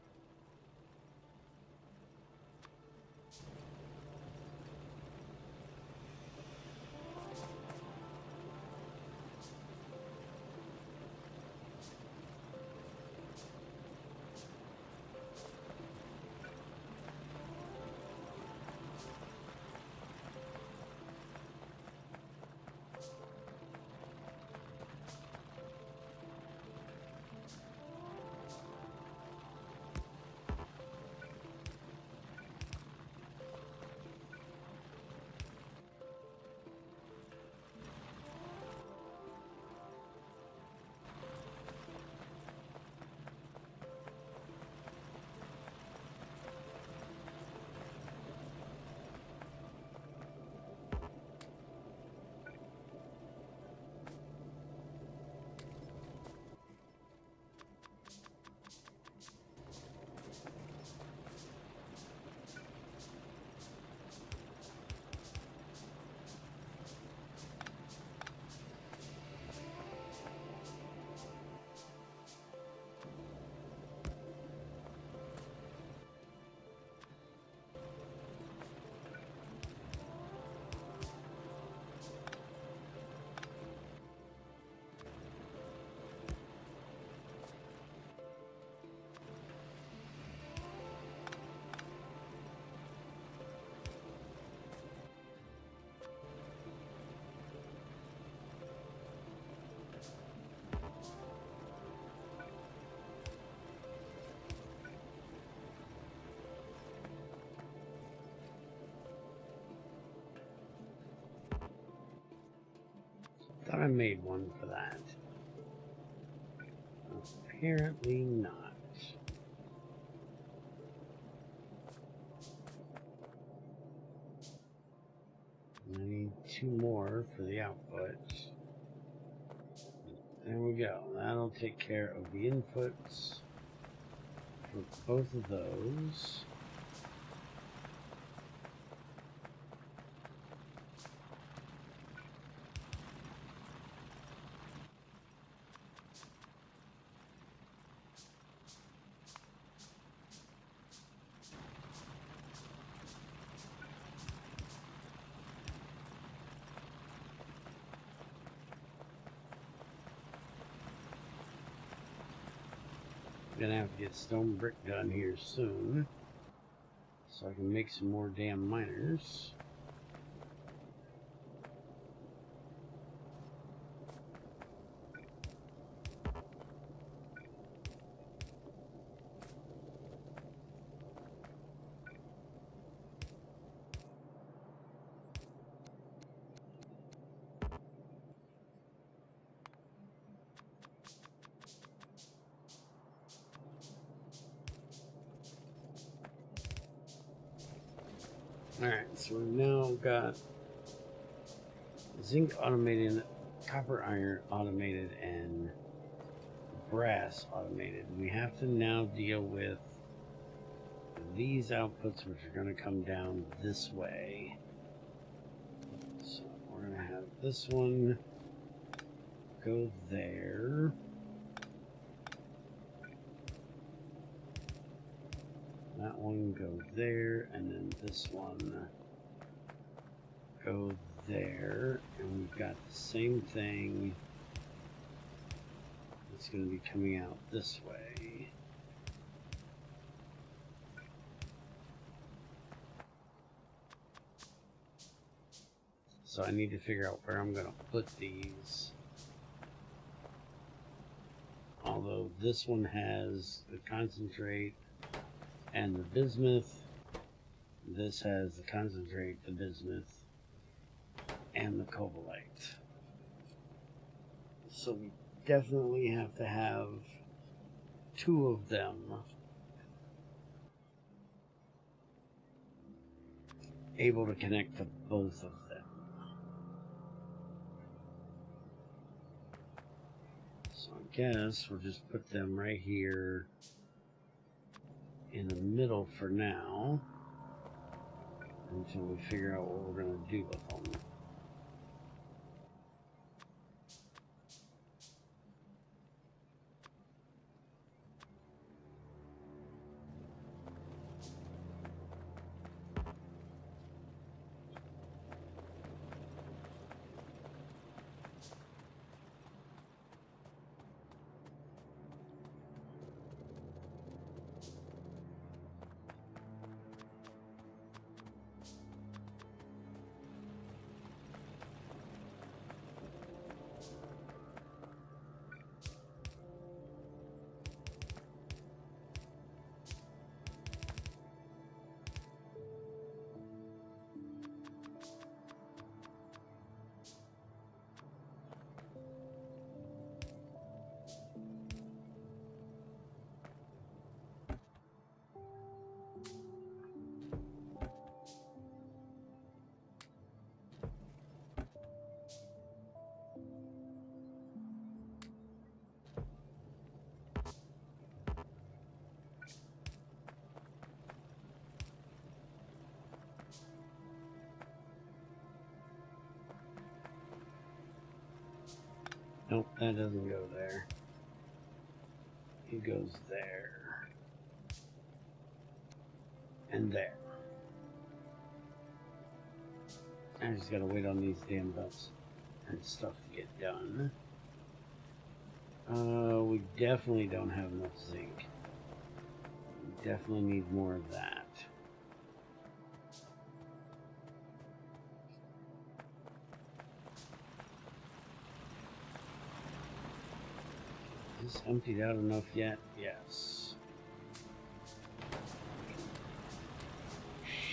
thought I made one for that. Apparently not. I need 2 more for the output. There we go. That'll take care of the inputs for both of those. Gonna have to get stone brick done here soon so I can make some more damn miners. Alright, so we've now got zinc automated, copper iron automated, and brass automated. We have to now deal with these outputs, which are going to come down this way. So we're going to have this one go there. That one go there, and then this one go there, and we've got the same thing. It's going to be coming out this way. So I need to figure out where I'm going to put these. Although this one has the concentrate and the bismuth, this has the concentrate, the bismuth, and the cobalt. So we definitely have to have 2 of them able to connect to both of them. So I guess we'll just put them right here in the middle for now until we figure out what we're going to do with them. Nope, that doesn't go there. It goes there. And there. I just gotta wait on these damn belts and stuff to get done. We definitely don't have enough zinc. We definitely need more of that. Is this emptied out enough yet? Yes.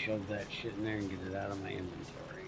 Shove that shit in there and get it out of my inventory.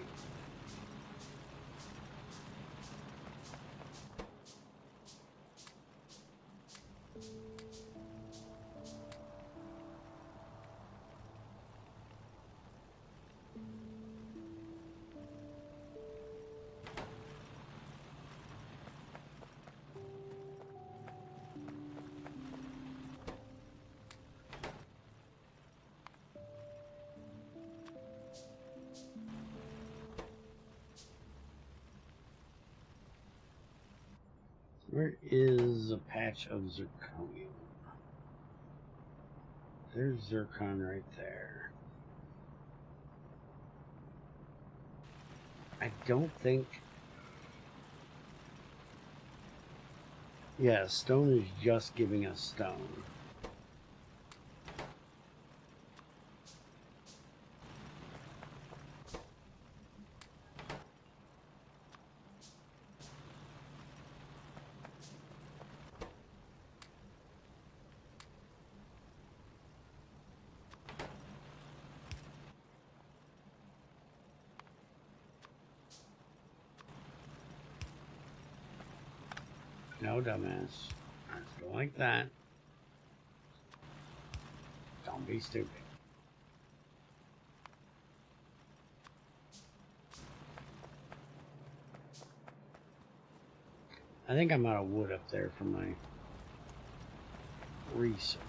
Where is a patch of zirconium? There's zircon right there. I don't think... Yeah, stone is just giving us stone. No, dumbass. Let's go like that. Don't be stupid. I think I'm out of wood up there for my research.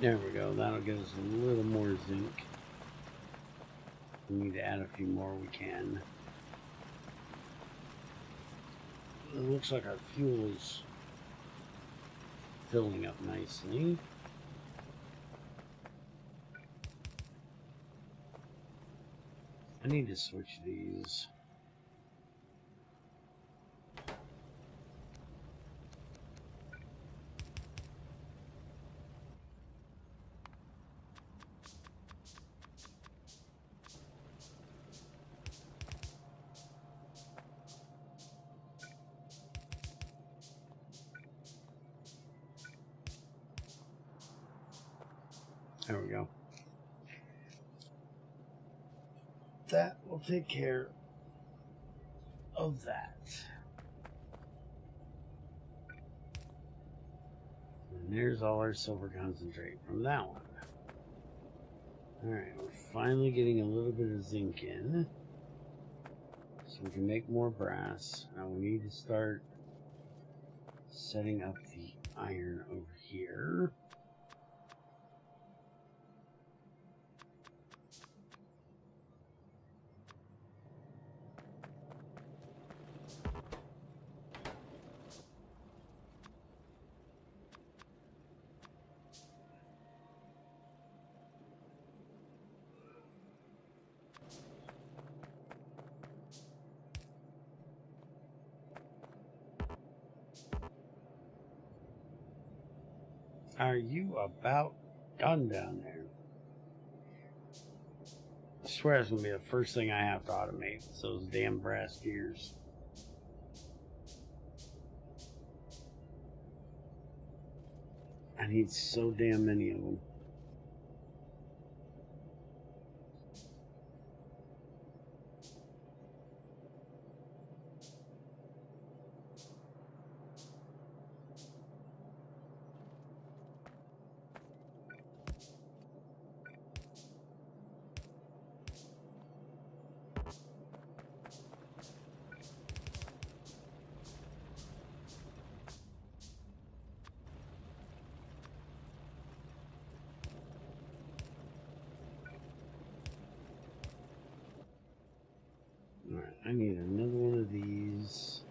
There we go. That'll give us a little more zinc. We need to add a few more. We can. It looks like our fuel is filling up nicely. I need to switch these. There we go. That will take care of that. And there's all our silver concentrate from that one. Alright, we're finally getting a little bit of zinc in. So we can make more brass. Now we need to start setting up the iron over here. Are you about done down there? I swear it's going to be the first thing I have to automate. It's those damn brass gears. I need so damn many of them. Alright, I need another one of these.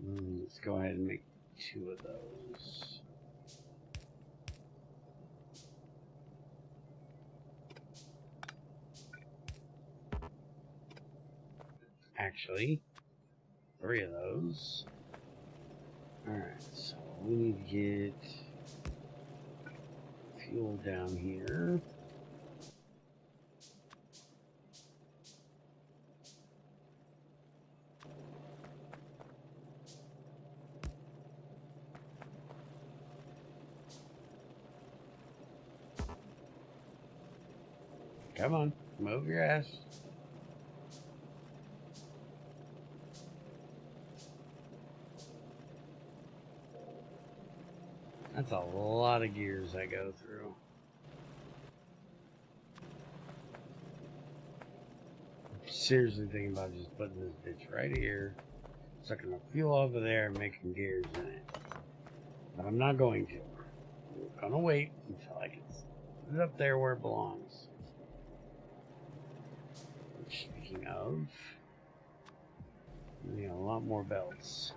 Let's go ahead and make 2 of those. Actually, 3 of those. Alright, so we need to get fuel down here. Come on, move your ass. That's a lot of gears I go through. I'm seriously thinking about just putting this bitch right here, sucking the fuel off of there and making gears in it. But I'm not going to. I'm gonna wait until I can put it up there where it belongs. Speaking of, we need a lot more belts.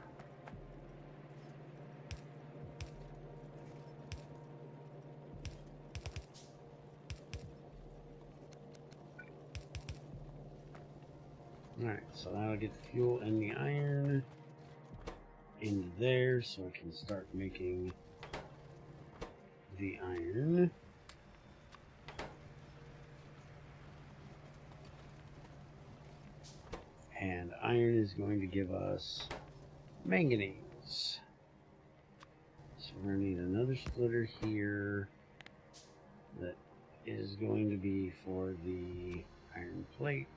Alright, so that'll get the fuel and the iron into there so I can start making the iron. And iron is going to give us manganese. So we're going to need another splitter here that is going to be for the iron plate.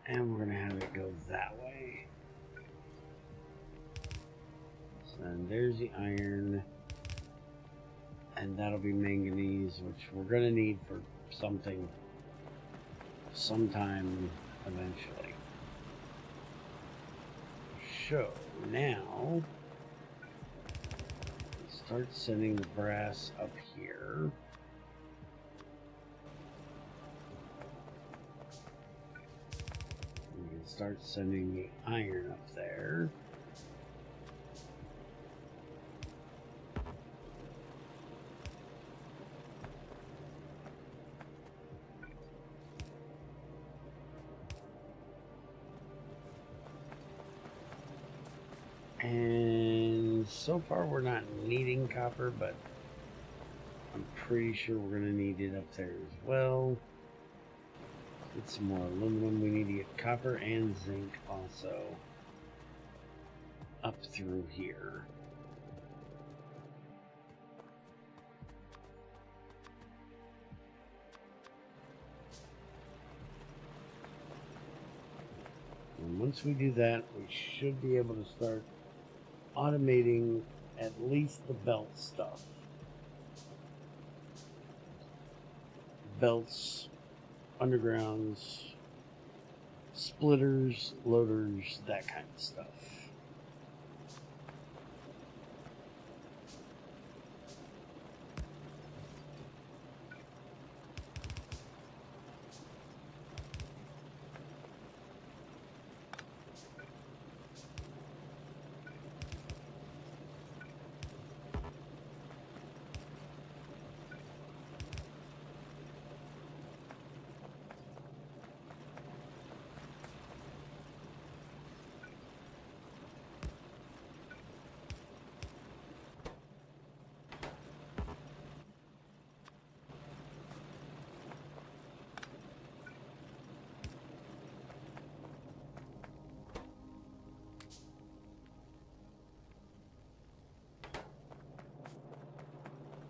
And we're going to have it go that way. So then there's the iron. And that'll be manganese, which we're going to need for something sometime eventually. So now, start sending the brass up here. We can start sending the iron up there. And so far we're not needing copper, but I'm pretty sure we're going to need it up there as well. Get some more aluminum. We need to get copper and zinc also up through here. And once we do that, we should be able to start automating at least the belt stuff. Belts, undergrounds, splitters, loaders, that kind of stuff.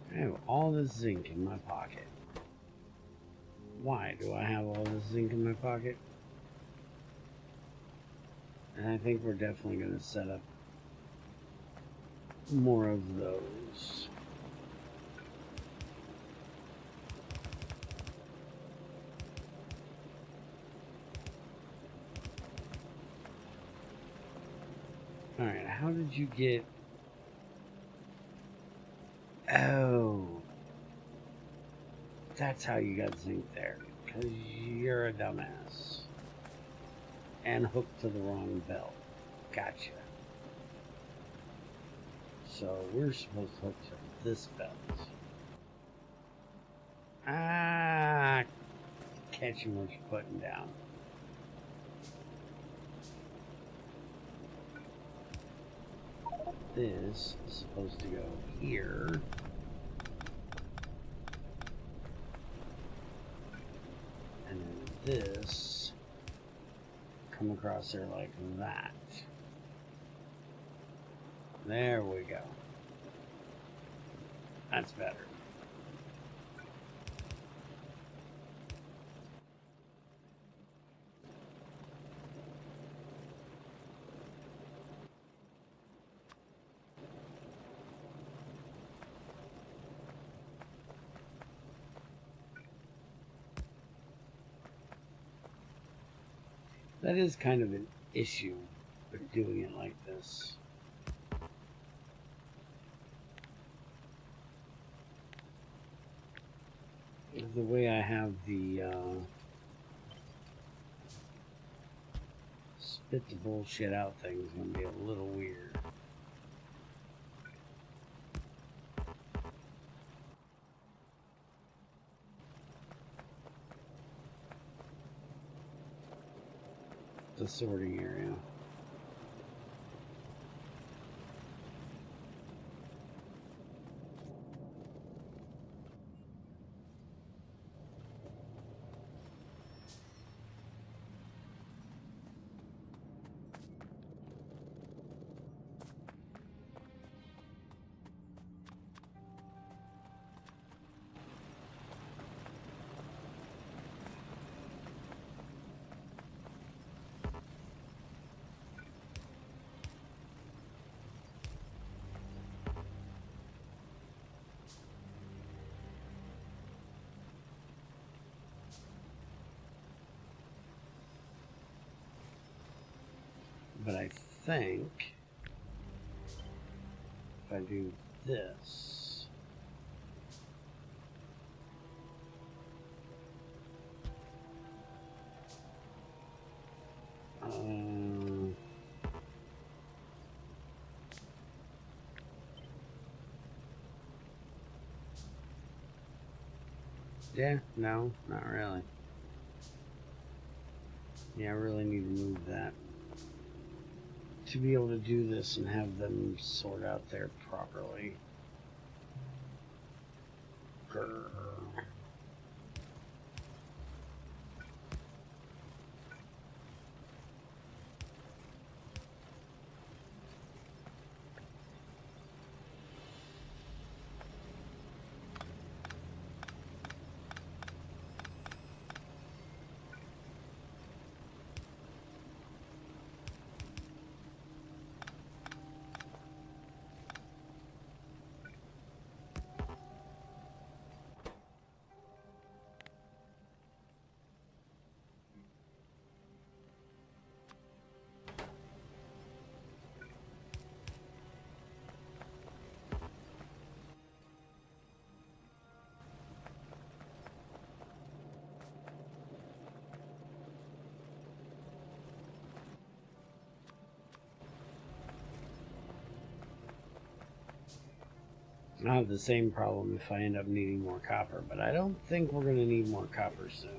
I have all this zinc in my pocket. Why do I have all this zinc in my pocket? And I think we're definitely going to set up more of those. Alright, how did you get... Oh, that's how you got zinc there, because you're a dumbass and hooked to the wrong belt. Gotcha. So we're supposed to hook to this belt. Ah, catching what you're putting down. This is supposed to go here. And then this come across there like that. There we go. That's better. That is kind of an issue with doing it like this. The way I have the spit the bullshit out thing is going to be a little weird. The sorting area. But I think if I do this, yeah, no, not really. Yeah, I really need to move that to be able to do this and have them sort out there properly. Grr. I'll have the same problem if I end up needing more copper, but I don't think we're going to need more copper soon.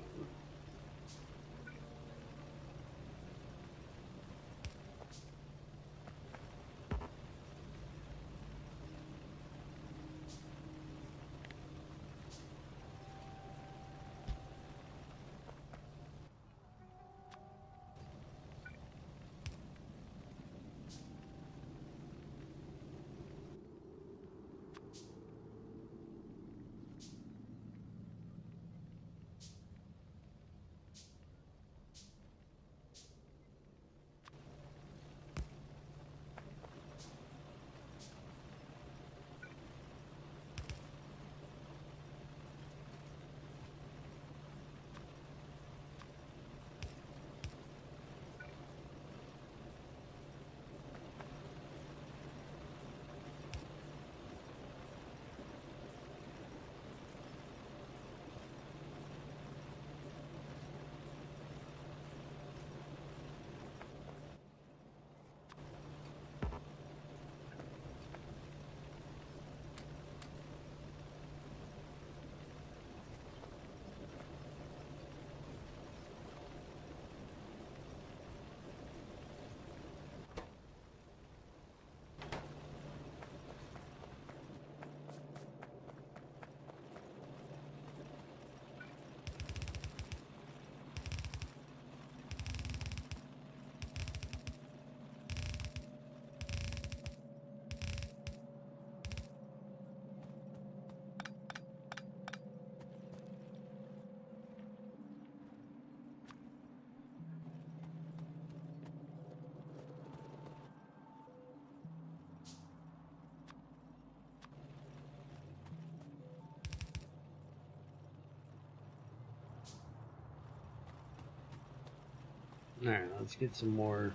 Alright, let's get some more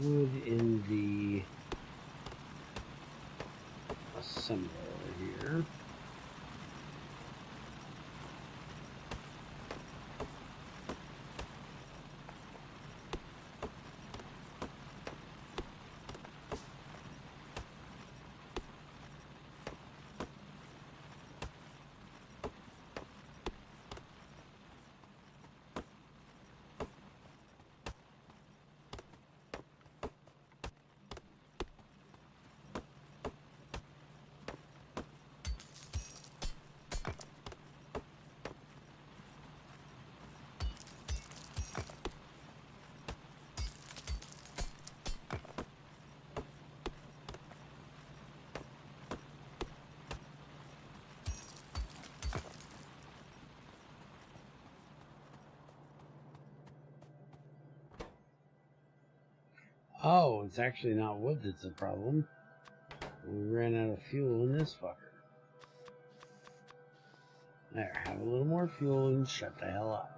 wood in the assembler over here. Oh, it's actually not wood that's the problem. We ran out of fuel in this fucker. There, have a little more fuel and shut the hell up.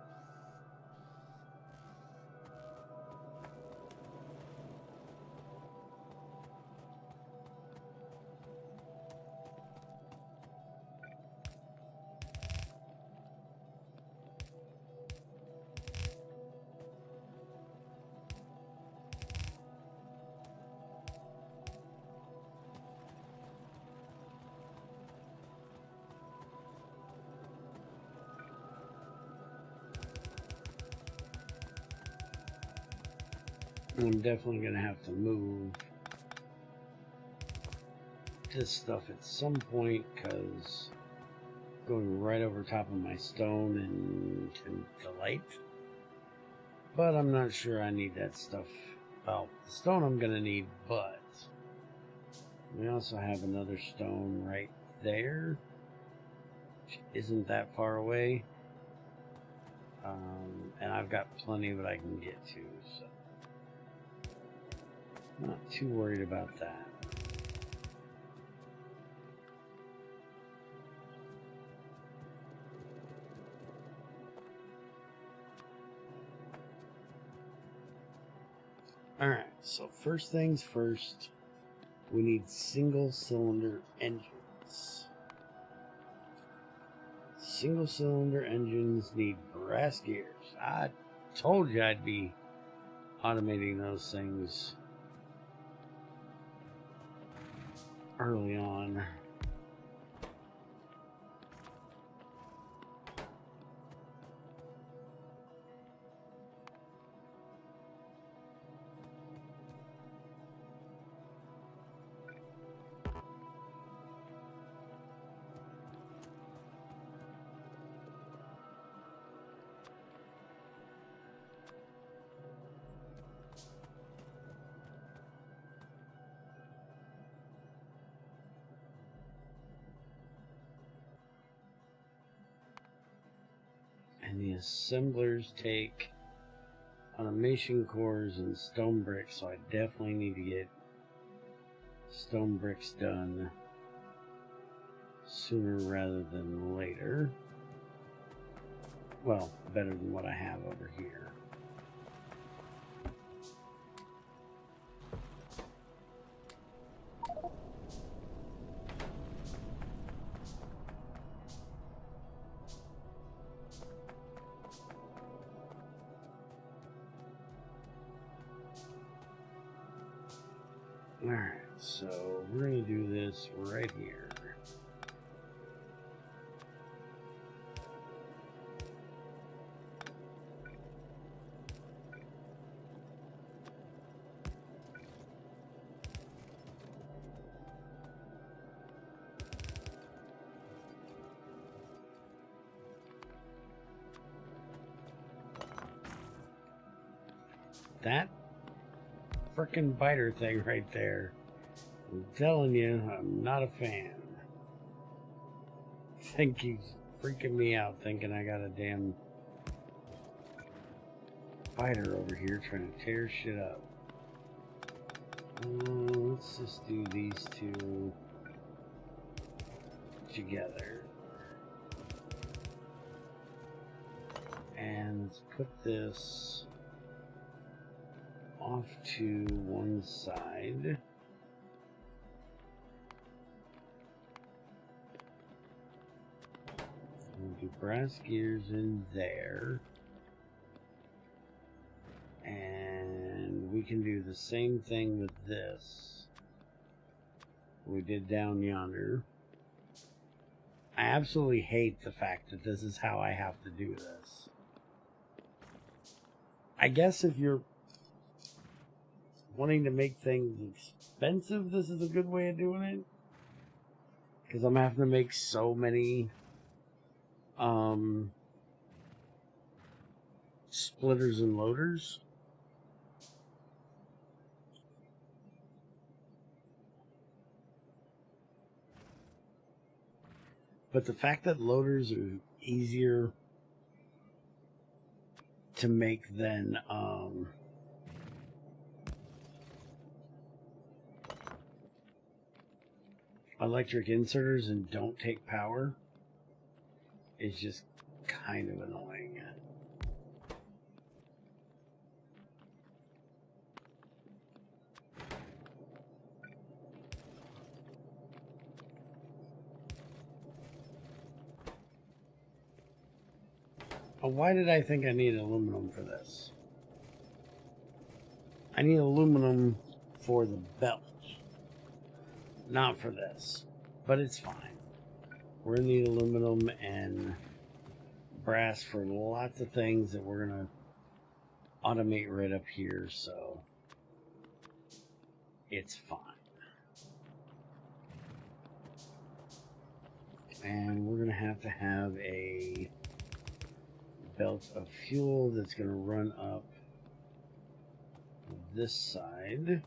I'm definitely going to have to move this stuff at some point because going right over top of my stone and the light. But I'm not sure I need that stuff. Well, the stone I'm going to need, but we also have another stone right there, which isn't that far away. And I've got plenty of it I can get to, so not too worried about that. Alright, so first things first, we need single cylinder engines. Single cylinder engines need brass gears. I told you I'd be automating those things early on. And the assemblers take automation cores and stone bricks, so I definitely need to get stone bricks done sooner rather than later. Well, better than what I have over here. Alright, so we're going to do this right here. That frickin' biter thing right there. I'm telling you, I'm not a fan. I think he's freaking me out thinking I got a damn biter over here trying to tear shit up. Let's just do these two together. And And let's put this off to one side. We'll do brass gears in there. And we can do the same thing with this we did down yonder. I absolutely hate the fact that this is how I have to do this. I guess if you're wanting to make things expensive, this is a good way of doing it. Because I'm having to make so many splitters and loaders. But the fact that loaders are easier to make than electric inserters and don't take power is just kind of annoying. Why did I think I needed aluminum for this? I need aluminum for the belt, not for this, but it's fine. We're going to need aluminum and brass for lots of things that we're going to automate right up here, so it's fine. And we're going to have a belt of fuel that's going to run up this side.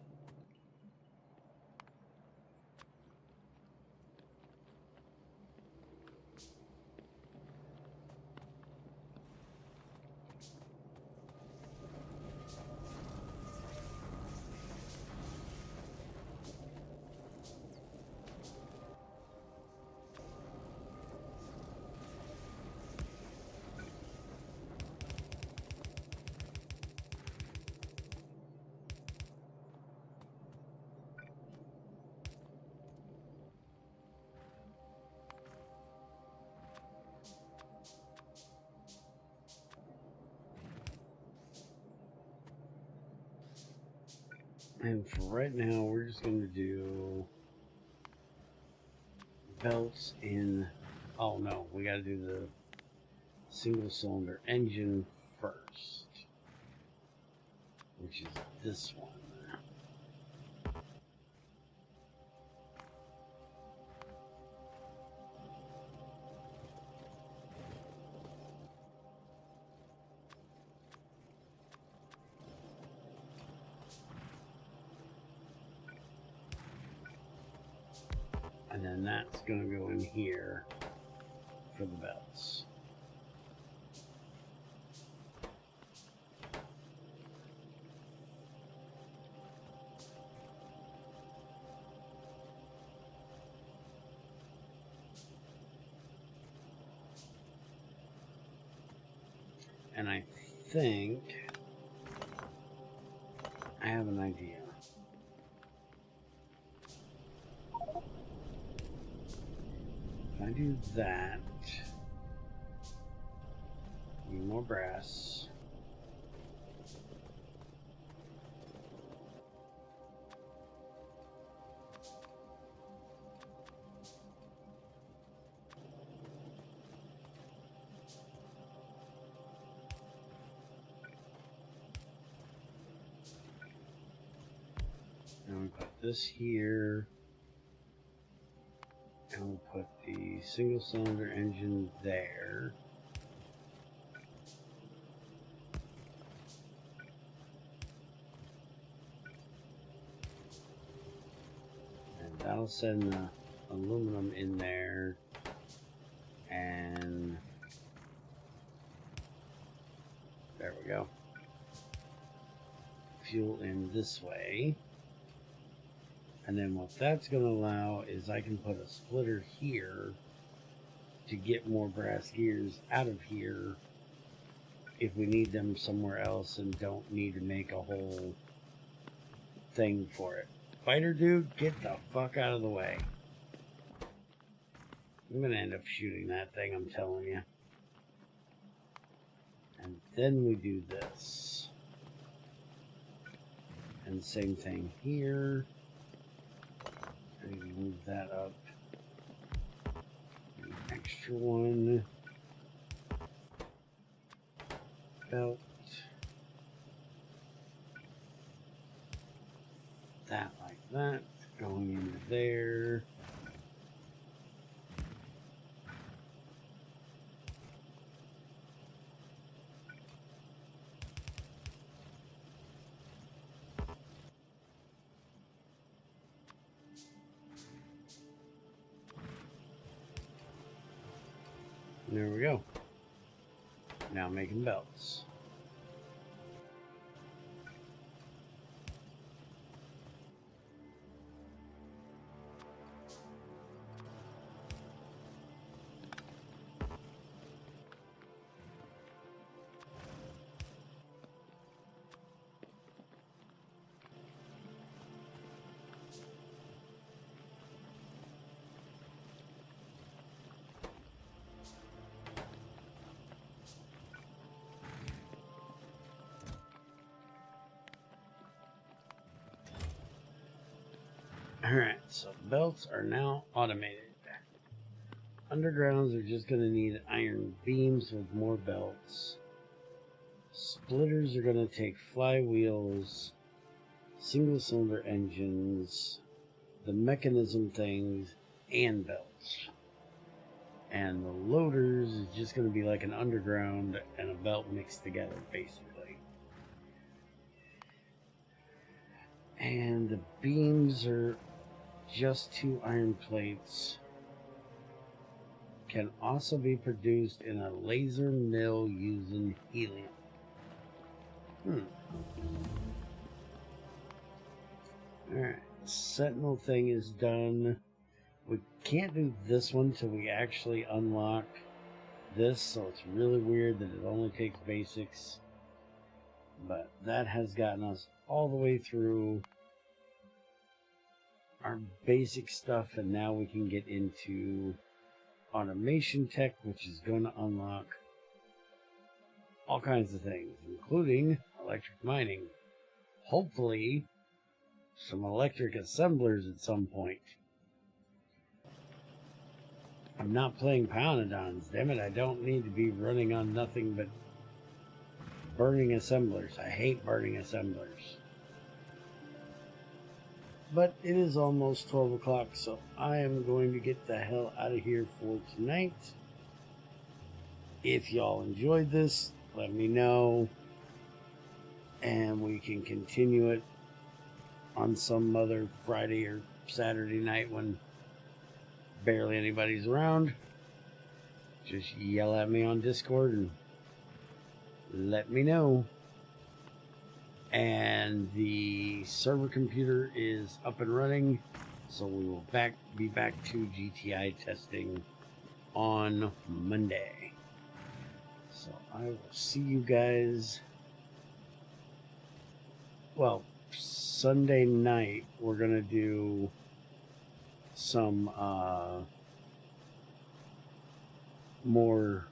And for right now, we're just going to do belts in... Oh no, we got to do the single cylinder engine first, which is this one. And then that's going to go in here for the belts. And I think I have an idea. If I do that, need more brass. And we put this here. And we'll put the single cylinder engine there. And that'll send the aluminum in there. And there we go. Fuel in this way. And then what that's going to allow is I can put a splitter here to get more brass gears out of here if we need them somewhere else and don't need to make a whole thing for it. Fighter dude, get the fuck out of the way. I'm gonna end up shooting that thing, I'm telling you. And then we do this. And same thing here. Maybe move that up. An extra one. Belt. That like that. Going into there. There we go. Now making belts. Alright, so belts are now automated. Undergrounds are just going to need iron beams with more belts. Splitters are going to take flywheels, single cylinder engines, the mechanism things, and belts. And the loaders is just going to be like an underground and a belt mixed together, basically. And the beams are just 2 iron plates. Can also be produced in a laser mill using helium. Alright, Sentinel thing is done. We can't do this one till we actually unlock this, so it's really weird that it only takes basics. But that has gotten us all the way through our basic stuff, and now we can get into automation tech, which is going to unlock all kinds of things, including electric mining. Hopefully, some electric assemblers at some point. I'm not playing Poundodons, damn it, I don't need to be running on nothing but burning assemblers. I hate burning assemblers. But it is almost 12 o'clock, so I am going to get the hell out of here for tonight. If y'all enjoyed this, let me know. And we can continue it on some other Friday or Saturday night when barely anybody's around. Just yell at me on Discord and let me know. And the server computer is up and running, so we will be back to GTI testing on Monday. So I will see you guys. Well, Sunday night we're gonna do some more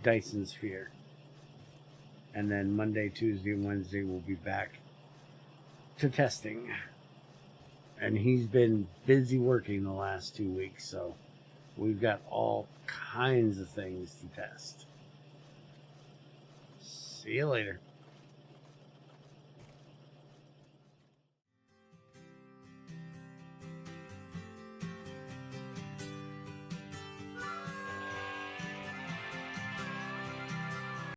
Dyson Sphere. And then Monday, Tuesday, and Wednesday we'll be back to testing. And he's been busy working the last 2 weeks, so we've got all kinds of things to test. See you later.